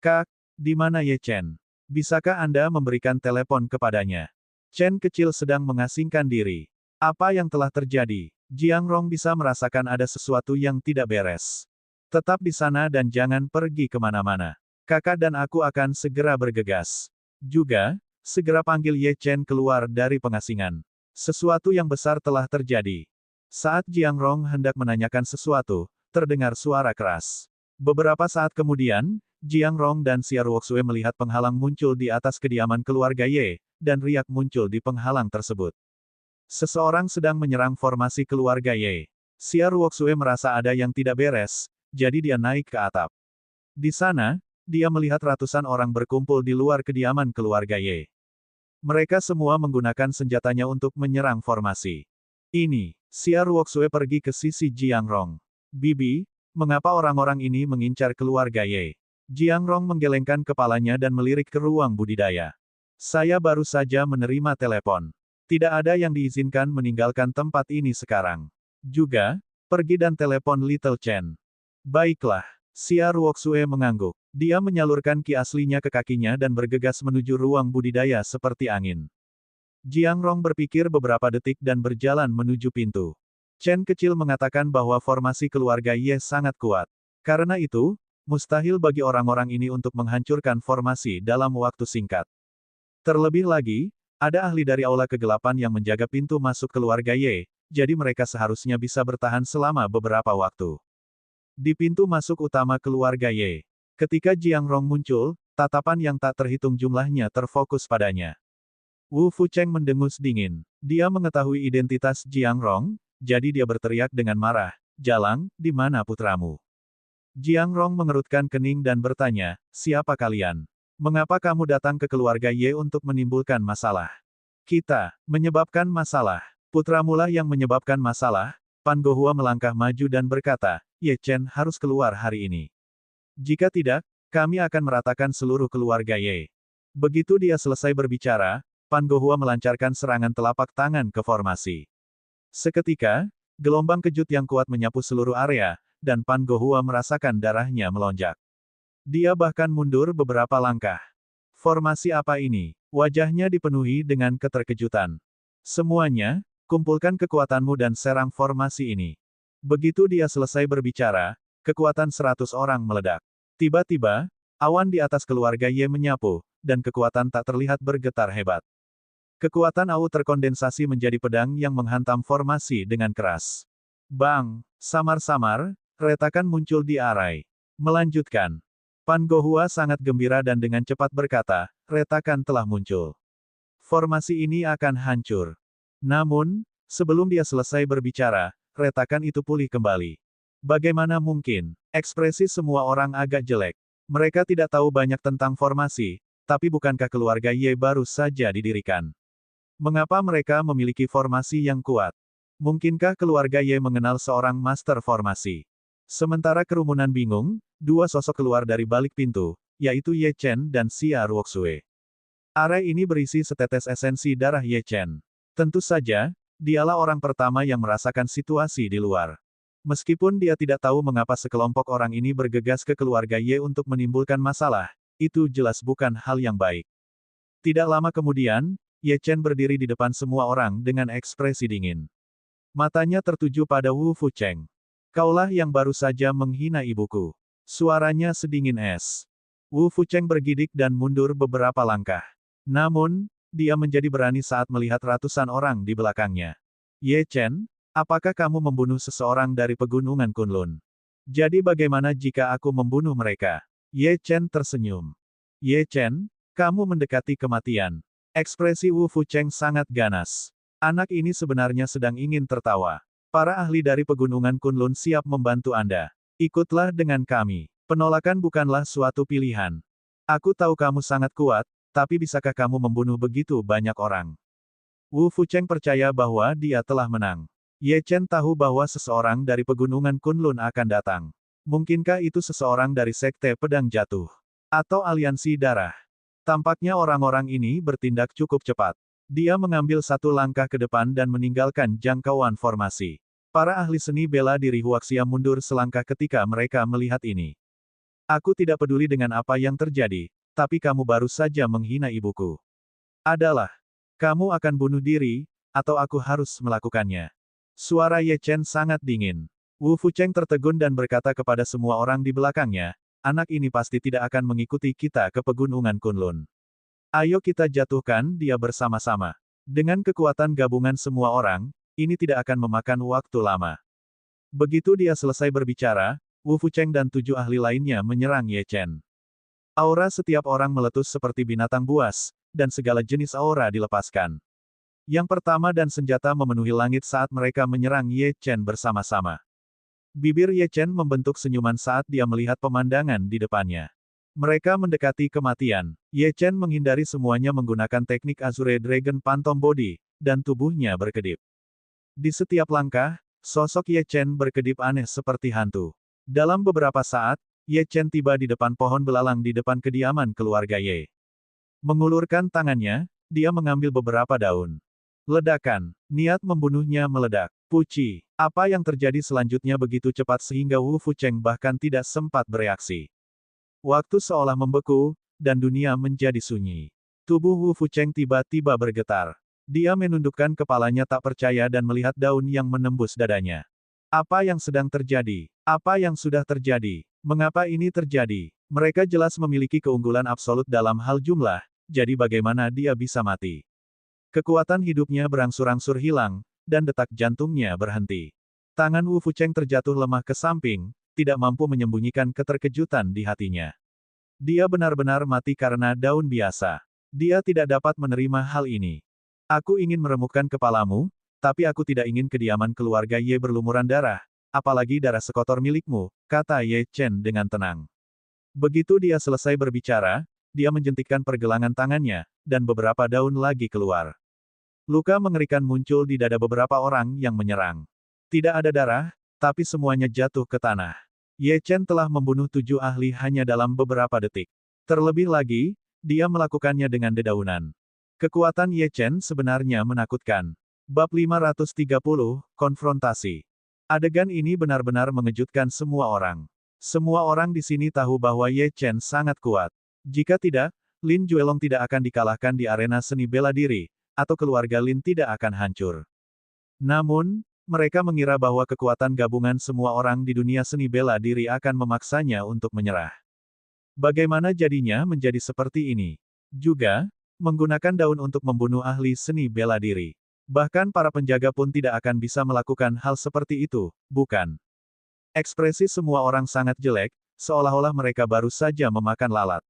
Kak, di mana Ye Chen? Bisakah Anda memberikan telepon kepadanya? Chen kecil sedang mengasingkan diri. Apa yang telah terjadi? Jiang Rong bisa merasakan ada sesuatu yang tidak beres. Tetap di sana dan jangan pergi kemana-mana. Kakak dan aku akan segera bergegas. Juga, segera panggil Ye Chen keluar dari pengasingan. Sesuatu yang besar telah terjadi. Saat Jiang Rong hendak menanyakan sesuatu, terdengar suara keras. Beberapa saat kemudian, Jiang Rong dan Xia Ruoxue melihat penghalang muncul di atas kediaman keluarga Ye, dan riak muncul di penghalang tersebut. Seseorang sedang menyerang formasi keluarga Ye. Xia Ruoxue merasa ada yang tidak beres, jadi dia naik ke atap. Di sana, dia melihat ratusan orang berkumpul di luar kediaman keluarga Ye. Mereka semua menggunakan senjatanya untuk menyerang formasi. Ini, Xia Ruoxue pergi ke sisi Jiang Rong. Bibi, mengapa orang-orang ini mengincar keluarga Ye? Jiang Rong menggelengkan kepalanya dan melirik ke ruang budidaya. Saya baru saja menerima telepon. Tidak ada yang diizinkan meninggalkan tempat ini sekarang. Juga, pergi dan telepon Little Chen. Baiklah. Xia Ruoxue mengangguk. Dia menyalurkan ki aslinya ke kakinya dan bergegas menuju ruang budidaya seperti angin. Jiang Rong berpikir beberapa detik dan berjalan menuju pintu. Chen kecil mengatakan bahwa formasi keluarga Ye sangat kuat. Karena itu, mustahil bagi orang-orang ini untuk menghancurkan formasi dalam waktu singkat. Terlebih lagi, ada ahli dari aula kegelapan yang menjaga pintu masuk keluarga Ye, jadi mereka seharusnya bisa bertahan selama beberapa waktu. Di pintu masuk utama keluarga Ye. Ketika Jiang Rong muncul, tatapan yang tak terhitung jumlahnya terfokus padanya. Wu Fucheng mendengus dingin. Dia mengetahui identitas Jiang Rong, jadi dia berteriak dengan marah, "Jalang, di mana putramu?" Jiang Rong mengerutkan kening dan bertanya, "Siapa kalian? Mengapa kamu datang ke keluarga Ye untuk menimbulkan masalah?" "Kita menyebabkan masalah. Putramulah yang menyebabkan masalah." Pan Gohua melangkah maju dan berkata, "Ye Chen harus keluar hari ini. Jika tidak, kami akan meratakan seluruh keluarga Ye." Begitu dia selesai berbicara, Pan Gohua melancarkan serangan telapak tangan ke formasi. Seketika, gelombang kejut yang kuat menyapu seluruh area, dan Pan Gohua merasakan darahnya melonjak. Dia bahkan mundur beberapa langkah. Formasi apa ini? Wajahnya dipenuhi dengan keterkejutan. Semuanya, kumpulkan kekuatanmu dan serang formasi ini. Begitu dia selesai berbicara, kekuatan 100 orang meledak. Tiba-tiba, awan di atas keluarga Ye menyapu, dan kekuatan tak terlihat bergetar hebat. Kekuatan Au terkondensasi menjadi pedang yang menghantam formasi dengan keras. Bang! Samar-samar, retakan muncul di arai. Melanjutkan. Pan Gohua sangat gembira dan dengan cepat berkata, retakan telah muncul. Formasi ini akan hancur. Namun, sebelum dia selesai berbicara, retakan itu pulih kembali. Bagaimana mungkin? Ekspresi semua orang agak jelek. Mereka tidak tahu banyak tentang formasi, tapi bukankah keluarga Ye baru saja didirikan? Mengapa mereka memiliki formasi yang kuat? Mungkinkah keluarga Ye mengenal seorang master formasi? Sementara kerumunan bingung, dua sosok keluar dari balik pintu, yaitu Ye Chen dan Xia Ruoxue. Area ini berisi setetes esensi darah Ye Chen. Tentu saja, dialah orang pertama yang merasakan situasi di luar. Meskipun dia tidak tahu mengapa sekelompok orang ini bergegas ke keluarga Ye untuk menimbulkan masalah, itu jelas bukan hal yang baik. Tidak lama kemudian, Ye Chen berdiri di depan semua orang dengan ekspresi dingin. Matanya tertuju pada Wu Fucheng. Kaulah yang baru saja menghina ibuku. Suaranya sedingin es. Wu Fucheng bergidik dan mundur beberapa langkah. Namun, dia menjadi berani saat melihat ratusan orang di belakangnya. Ye Chen, apakah kamu membunuh seseorang dari pegunungan Kunlun? Jadi bagaimana jika aku membunuh mereka? Ye Chen tersenyum. Ye Chen, kamu mendekati kematian. Ekspresi Wu Fucheng sangat ganas. Anak ini sebenarnya sedang ingin tertawa. Para ahli dari pegunungan Kunlun siap membantu Anda. Ikutlah dengan kami. Penolakan bukanlah suatu pilihan. Aku tahu kamu sangat kuat, tapi bisakah kamu membunuh begitu banyak orang? Wu Fucheng percaya bahwa dia telah menang. Ye Chen tahu bahwa seseorang dari pegunungan Kunlun akan datang. Mungkinkah itu seseorang dari Sekte Pedang Jatuh? Atau aliansi darah? Tampaknya orang-orang ini bertindak cukup cepat. Dia mengambil satu langkah ke depan dan meninggalkan jangkauan formasi. Para ahli seni bela diri Huaxia mundur selangkah ketika mereka melihat ini. Aku tidak peduli dengan apa yang terjadi, tapi kamu baru saja menghina ibuku. Adalah, kamu akan bunuh diri, atau aku harus melakukannya. Suara Ye Chen sangat dingin. Wu Fucheng tertegun dan berkata kepada semua orang di belakangnya, anak ini pasti tidak akan mengikuti kita ke pegunungan Kunlun. Ayo kita jatuhkan dia bersama-sama. Dengan kekuatan gabungan semua orang, ini tidak akan memakan waktu lama. Begitu dia selesai berbicara, Wu Fucheng dan 7 ahli lainnya menyerang Ye Chen. Aura setiap orang meletus seperti binatang buas, dan segala jenis aura dilepaskan. Yang pertama dan senjata memenuhi langit saat mereka menyerang Ye Chen bersama-sama. Bibir Ye Chen membentuk senyuman saat dia melihat pemandangan di depannya. Mereka mendekati kematian. Ye Chen menghindari semuanya menggunakan teknik Azure Dragon Phantom Body, dan tubuhnya berkedip. Di setiap langkah, sosok Ye Chen berkedip aneh seperti hantu. Dalam beberapa saat, Ye Chen tiba di depan pohon belalang di depan kediaman keluarga Ye. Mengulurkan tangannya, dia mengambil beberapa daun. Ledakan. Niat membunuhnya meledak. Puci. Apa yang terjadi selanjutnya begitu cepat sehingga Wu Fucheng bahkan tidak sempat bereaksi. Waktu seolah membeku, dan dunia menjadi sunyi. Tubuh Wu Fucheng tiba-tiba bergetar. Dia menundukkan kepalanya tak percaya dan melihat daun yang menembus dadanya. Apa yang sedang terjadi? Apa yang sudah terjadi? Mengapa ini terjadi? Mereka jelas memiliki keunggulan absolut dalam hal jumlah, jadi bagaimana dia bisa mati? Kekuatan hidupnya berangsur-angsur hilang, dan detak jantungnya berhenti. Tangan Wu Fucheng terjatuh lemah ke samping, tidak mampu menyembunyikan keterkejutan di hatinya. Dia benar-benar mati karena daun biasa. Dia tidak dapat menerima hal ini. Aku ingin meremukkan kepalamu, tapi aku tidak ingin kediaman keluarga Ye berlumuran darah, apalagi darah sekotor milikmu, kata Ye Chen dengan tenang. Begitu dia selesai berbicara, dia menjentikkan pergelangan tangannya, dan beberapa daun lagi keluar. Luka mengerikan muncul di dada beberapa orang yang menyerang. Tidak ada darah, tapi semuanya jatuh ke tanah. Ye Chen telah membunuh 7 ahli hanya dalam beberapa detik. Terlebih lagi, dia melakukannya dengan dedaunan. Kekuatan Ye Chen sebenarnya menakutkan. Bab 530, Konfrontasi. Adegan ini benar-benar mengejutkan semua orang. Semua orang di sini tahu bahwa Ye Chen sangat kuat. Jika tidak, Lin Juelong tidak akan dikalahkan di arena seni bela diri, atau keluarga Lin tidak akan hancur. Namun, mereka mengira bahwa kekuatan gabungan semua orang di dunia seni bela diri akan memaksanya untuk menyerah. Bagaimana jadinya menjadi seperti ini? Juga, menggunakan daun untuk membunuh ahli seni bela diri. Bahkan para penjaga pun tidak akan bisa melakukan hal seperti itu, bukan? Ekspresi semua orang sangat jelek, seolah-olah mereka baru saja memakan lalat.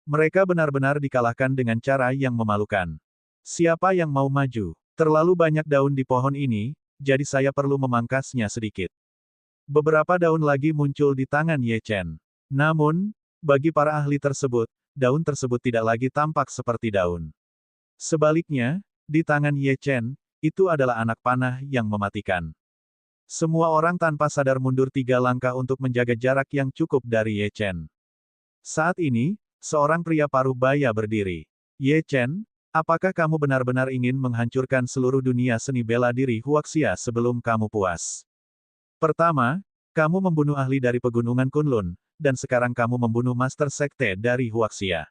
Mereka benar-benar dikalahkan dengan cara yang memalukan. Siapa yang mau maju? Terlalu banyak daun di pohon ini, jadi saya perlu memangkasnya sedikit. Beberapa daun lagi muncul di tangan Ye Chen. Namun, bagi para ahli tersebut, daun tersebut tidak lagi tampak seperti daun. Sebaliknya, di tangan Ye Chen, itu adalah anak panah yang mematikan. Semua orang tanpa sadar mundur 3 langkah untuk menjaga jarak yang cukup dari Ye Chen. Saat ini, seorang pria paruh baya berdiri. Ye Chen, apakah kamu benar-benar ingin menghancurkan seluruh dunia seni bela diri Huaxia sebelum kamu puas? Pertama, kamu membunuh ahli dari pegunungan Kunlun, dan sekarang kamu membunuh master sekte dari Huaxia.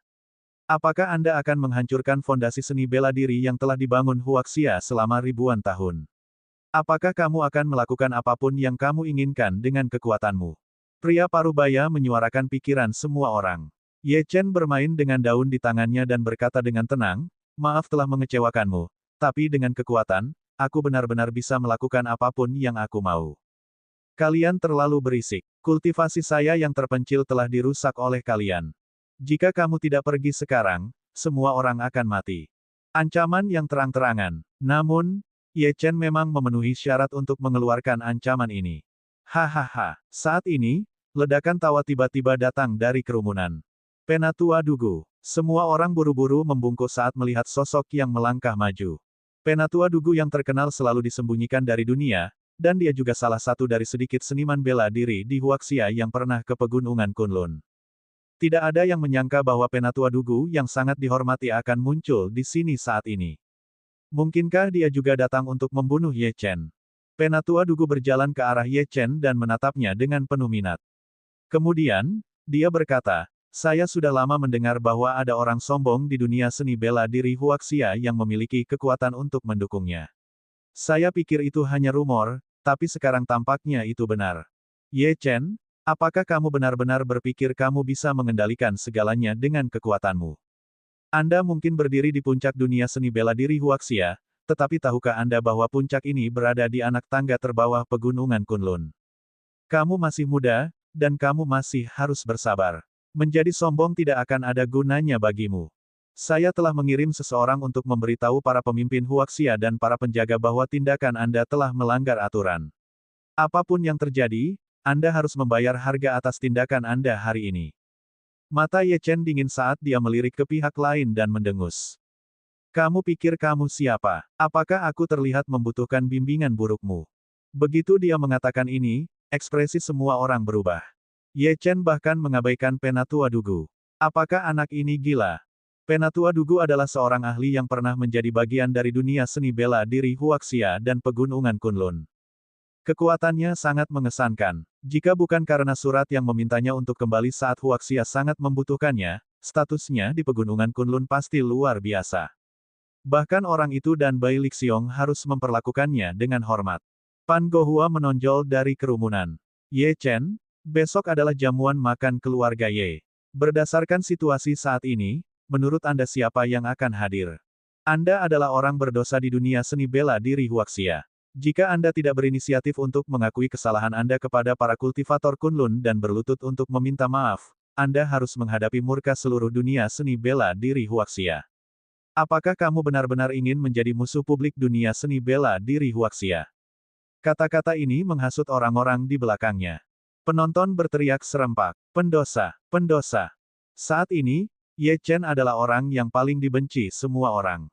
Apakah Anda akan menghancurkan fondasi seni bela diri yang telah dibangun Huaxia selama ribuan tahun? Apakah kamu akan melakukan apapun yang kamu inginkan dengan kekuatanmu? Pria parubaya menyuarakan pikiran semua orang. Ye Chen bermain dengan daun di tangannya dan berkata dengan tenang, maaf telah mengecewakanmu, tapi dengan kekuatan, aku benar-benar bisa melakukan apapun yang aku mau. Kalian terlalu berisik. Kultivasi saya yang terpencil telah dirusak oleh kalian. Jika kamu tidak pergi sekarang, semua orang akan mati. Ancaman yang terang-terangan. Namun, Ye Chen memang memenuhi syarat untuk mengeluarkan ancaman ini. Hahaha. Saat ini, ledakan tawa tiba-tiba datang dari kerumunan. Penatua Dugu. Semua orang buru-buru membungkuk saat melihat sosok yang melangkah maju. Penatua Dugu yang terkenal selalu disembunyikan dari dunia, dan dia juga salah satu dari sedikit seniman bela diri di Huaxia yang pernah ke pegunungan Kunlun. Tidak ada yang menyangka bahwa Penatua Dugu yang sangat dihormati akan muncul di sini saat ini. Mungkinkah dia juga datang untuk membunuh Ye Chen? Penatua Dugu berjalan ke arah Ye Chen dan menatapnya dengan penuh minat. Kemudian, dia berkata, saya sudah lama mendengar bahwa ada orang sombong di dunia seni bela diri Huaxia yang memiliki kekuatan untuk mendukungnya. Saya pikir itu hanya rumor, tapi sekarang tampaknya itu benar. Ye Chen, apakah kamu benar-benar berpikir kamu bisa mengendalikan segalanya dengan kekuatanmu? Anda mungkin berdiri di puncak dunia seni bela diri Huaxia, tetapi tahukah Anda bahwa puncak ini berada di anak tangga terbawah pegunungan Kunlun? Kamu masih muda, dan kamu masih harus bersabar. Menjadi sombong tidak akan ada gunanya bagimu. Saya telah mengirim seseorang untuk memberitahu para pemimpin Huaxia dan para penjaga bahwa tindakan Anda telah melanggar aturan. Apapun yang terjadi, Anda harus membayar harga atas tindakan Anda hari ini. Mata Ye Chen dingin saat dia melirik ke pihak lain dan mendengus. Kamu pikir kamu siapa? Apakah aku terlihat membutuhkan bimbingan burukmu? Begitu dia mengatakan ini, ekspresi semua orang berubah. Ye Chen bahkan mengabaikan Penatua Dugu. Apakah anak ini gila? Penatua Dugu adalah seorang ahli yang pernah menjadi bagian dari dunia seni bela diri Huaxia dan pegunungan Kunlun. Kekuatannya sangat mengesankan. Jika bukan karena surat yang memintanya untuk kembali saat Huaxia sangat membutuhkannya, statusnya di pegunungan Kunlun pasti luar biasa. Bahkan orang itu dan Bai Lixiong harus memperlakukannya dengan hormat. Pan Gohua menonjol dari kerumunan. Ye Chen, besok adalah jamuan makan keluarga Ye. Berdasarkan situasi saat ini, menurut Anda siapa yang akan hadir? Anda adalah orang berdosa di dunia seni bela diri Huaxia. Jika Anda tidak berinisiatif untuk mengakui kesalahan Anda kepada para kultivator Kunlun dan berlutut untuk meminta maaf, Anda harus menghadapi murka seluruh dunia seni bela diri Huaxia. Apakah kamu benar-benar ingin menjadi musuh publik dunia seni bela diri Huaxia? Kata-kata ini menghasut orang-orang di belakangnya. Penonton berteriak serempak, pendosa, pendosa. Saat ini, Ye Chen adalah orang yang paling dibenci semua orang.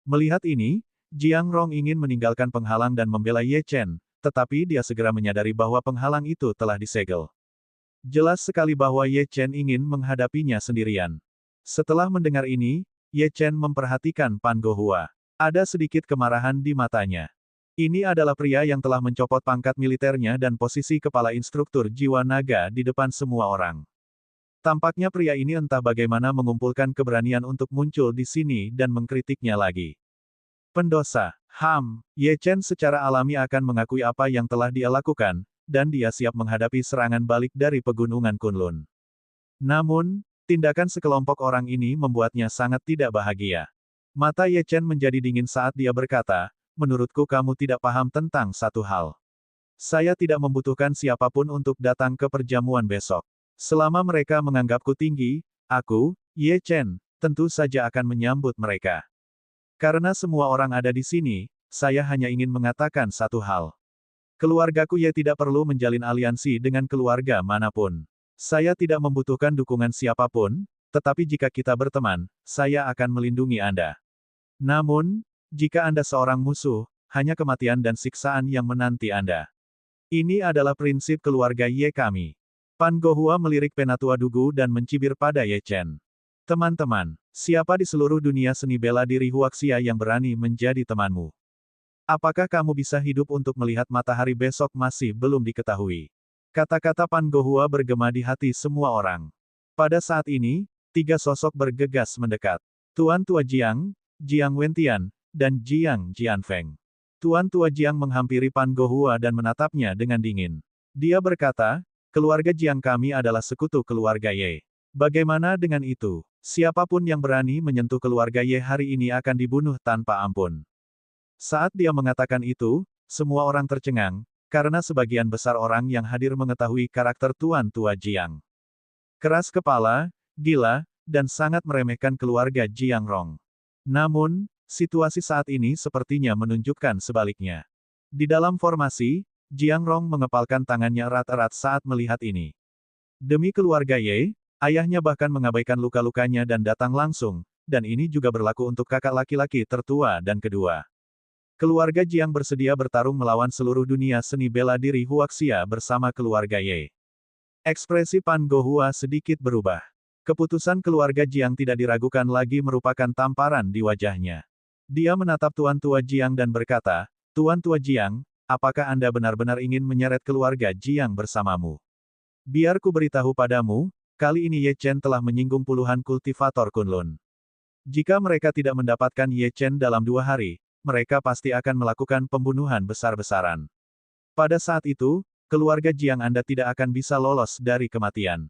Melihat ini, Jiang Rong ingin meninggalkan penghalang dan membela Ye Chen, tetapi dia segera menyadari bahwa penghalang itu telah disegel. Jelas sekali bahwa Ye Chen ingin menghadapinya sendirian. Setelah mendengar ini, Ye Chen memperhatikan Pan Gohua. Ada sedikit kemarahan di matanya. Ini adalah pria yang telah mencopot pangkat militernya dan posisi kepala instruktur jiwa naga di depan semua orang. Tampaknya pria ini entah bagaimana mengumpulkan keberanian untuk muncul di sini dan mengkritiknya lagi. Pendosa, Ye Chen secara alami akan mengakui apa yang telah dia lakukan, dan dia siap menghadapi serangan balik dari pegunungan Kunlun. Namun, tindakan sekelompok orang ini membuatnya sangat tidak bahagia. Mata Ye Chen menjadi dingin saat dia berkata, menurutku kamu tidak paham tentang satu hal. Saya tidak membutuhkan siapapun untuk datang ke perjamuan besok. Selama mereka menganggapku tinggi, aku, Ye Chen, tentu saja akan menyambut mereka. Karena semua orang ada di sini, saya hanya ingin mengatakan satu hal. Keluargaku Ye tidak perlu menjalin aliansi dengan keluarga manapun. Saya tidak membutuhkan dukungan siapapun, tetapi jika kita berteman, saya akan melindungi Anda. Namun, jika Anda seorang musuh, hanya kematian dan siksaan yang menanti Anda. Ini adalah prinsip keluarga Ye kami. Pan Gohua melirik Penatua Dugu dan mencibir pada Ye Chen. Teman-teman, siapa di seluruh dunia seni bela diri Huaxia yang berani menjadi temanmu? Apakah kamu bisa hidup untuk melihat matahari besok masih belum diketahui. Kata-kata Pan Gohua bergema di hati semua orang. Pada saat ini, tiga sosok bergegas mendekat. Tuan Tua Jiang, Jiang Wentian, dan Jiang Jianfeng. Tuan Tua Jiang menghampiri Pan Gohua dan menatapnya dengan dingin. Dia berkata, keluarga Jiang kami adalah sekutu keluarga Ye. Bagaimana dengan itu? Siapapun yang berani menyentuh keluarga Ye hari ini akan dibunuh tanpa ampun. Saat dia mengatakan itu, semua orang tercengang, karena sebagian besar orang yang hadir mengetahui karakter Tuan Tua Jiang. Keras kepala, gila, dan sangat meremehkan keluarga Jiang Rong. Namun, situasi saat ini sepertinya menunjukkan sebaliknya. Di dalam formasi, Jiang Rong mengepalkan tangannya erat-erat saat melihat ini. Demi keluarga Ye, ayahnya bahkan mengabaikan luka-lukanya dan datang langsung, dan ini juga berlaku untuk kakak laki-laki tertua dan kedua. Keluarga Jiang bersedia bertarung melawan seluruh dunia seni bela diri Huaxia bersama keluarga Ye. Ekspresi Pan Gohua sedikit berubah. Keputusan keluarga Jiang tidak diragukan lagi merupakan tamparan di wajahnya. Dia menatap Tuan Tua Jiang dan berkata, Tuan Tua Jiang, apakah Anda benar-benar ingin menyeret keluarga Jiang bersamamu? Biar ku beritahu padamu, kali ini Ye Chen telah menyinggung puluhan kultivator Kunlun. Jika mereka tidak mendapatkan Ye Chen dalam 2 hari, mereka pasti akan melakukan pembunuhan besar-besaran. Pada saat itu, keluarga Jiang Anda tidak akan bisa lolos dari kematian.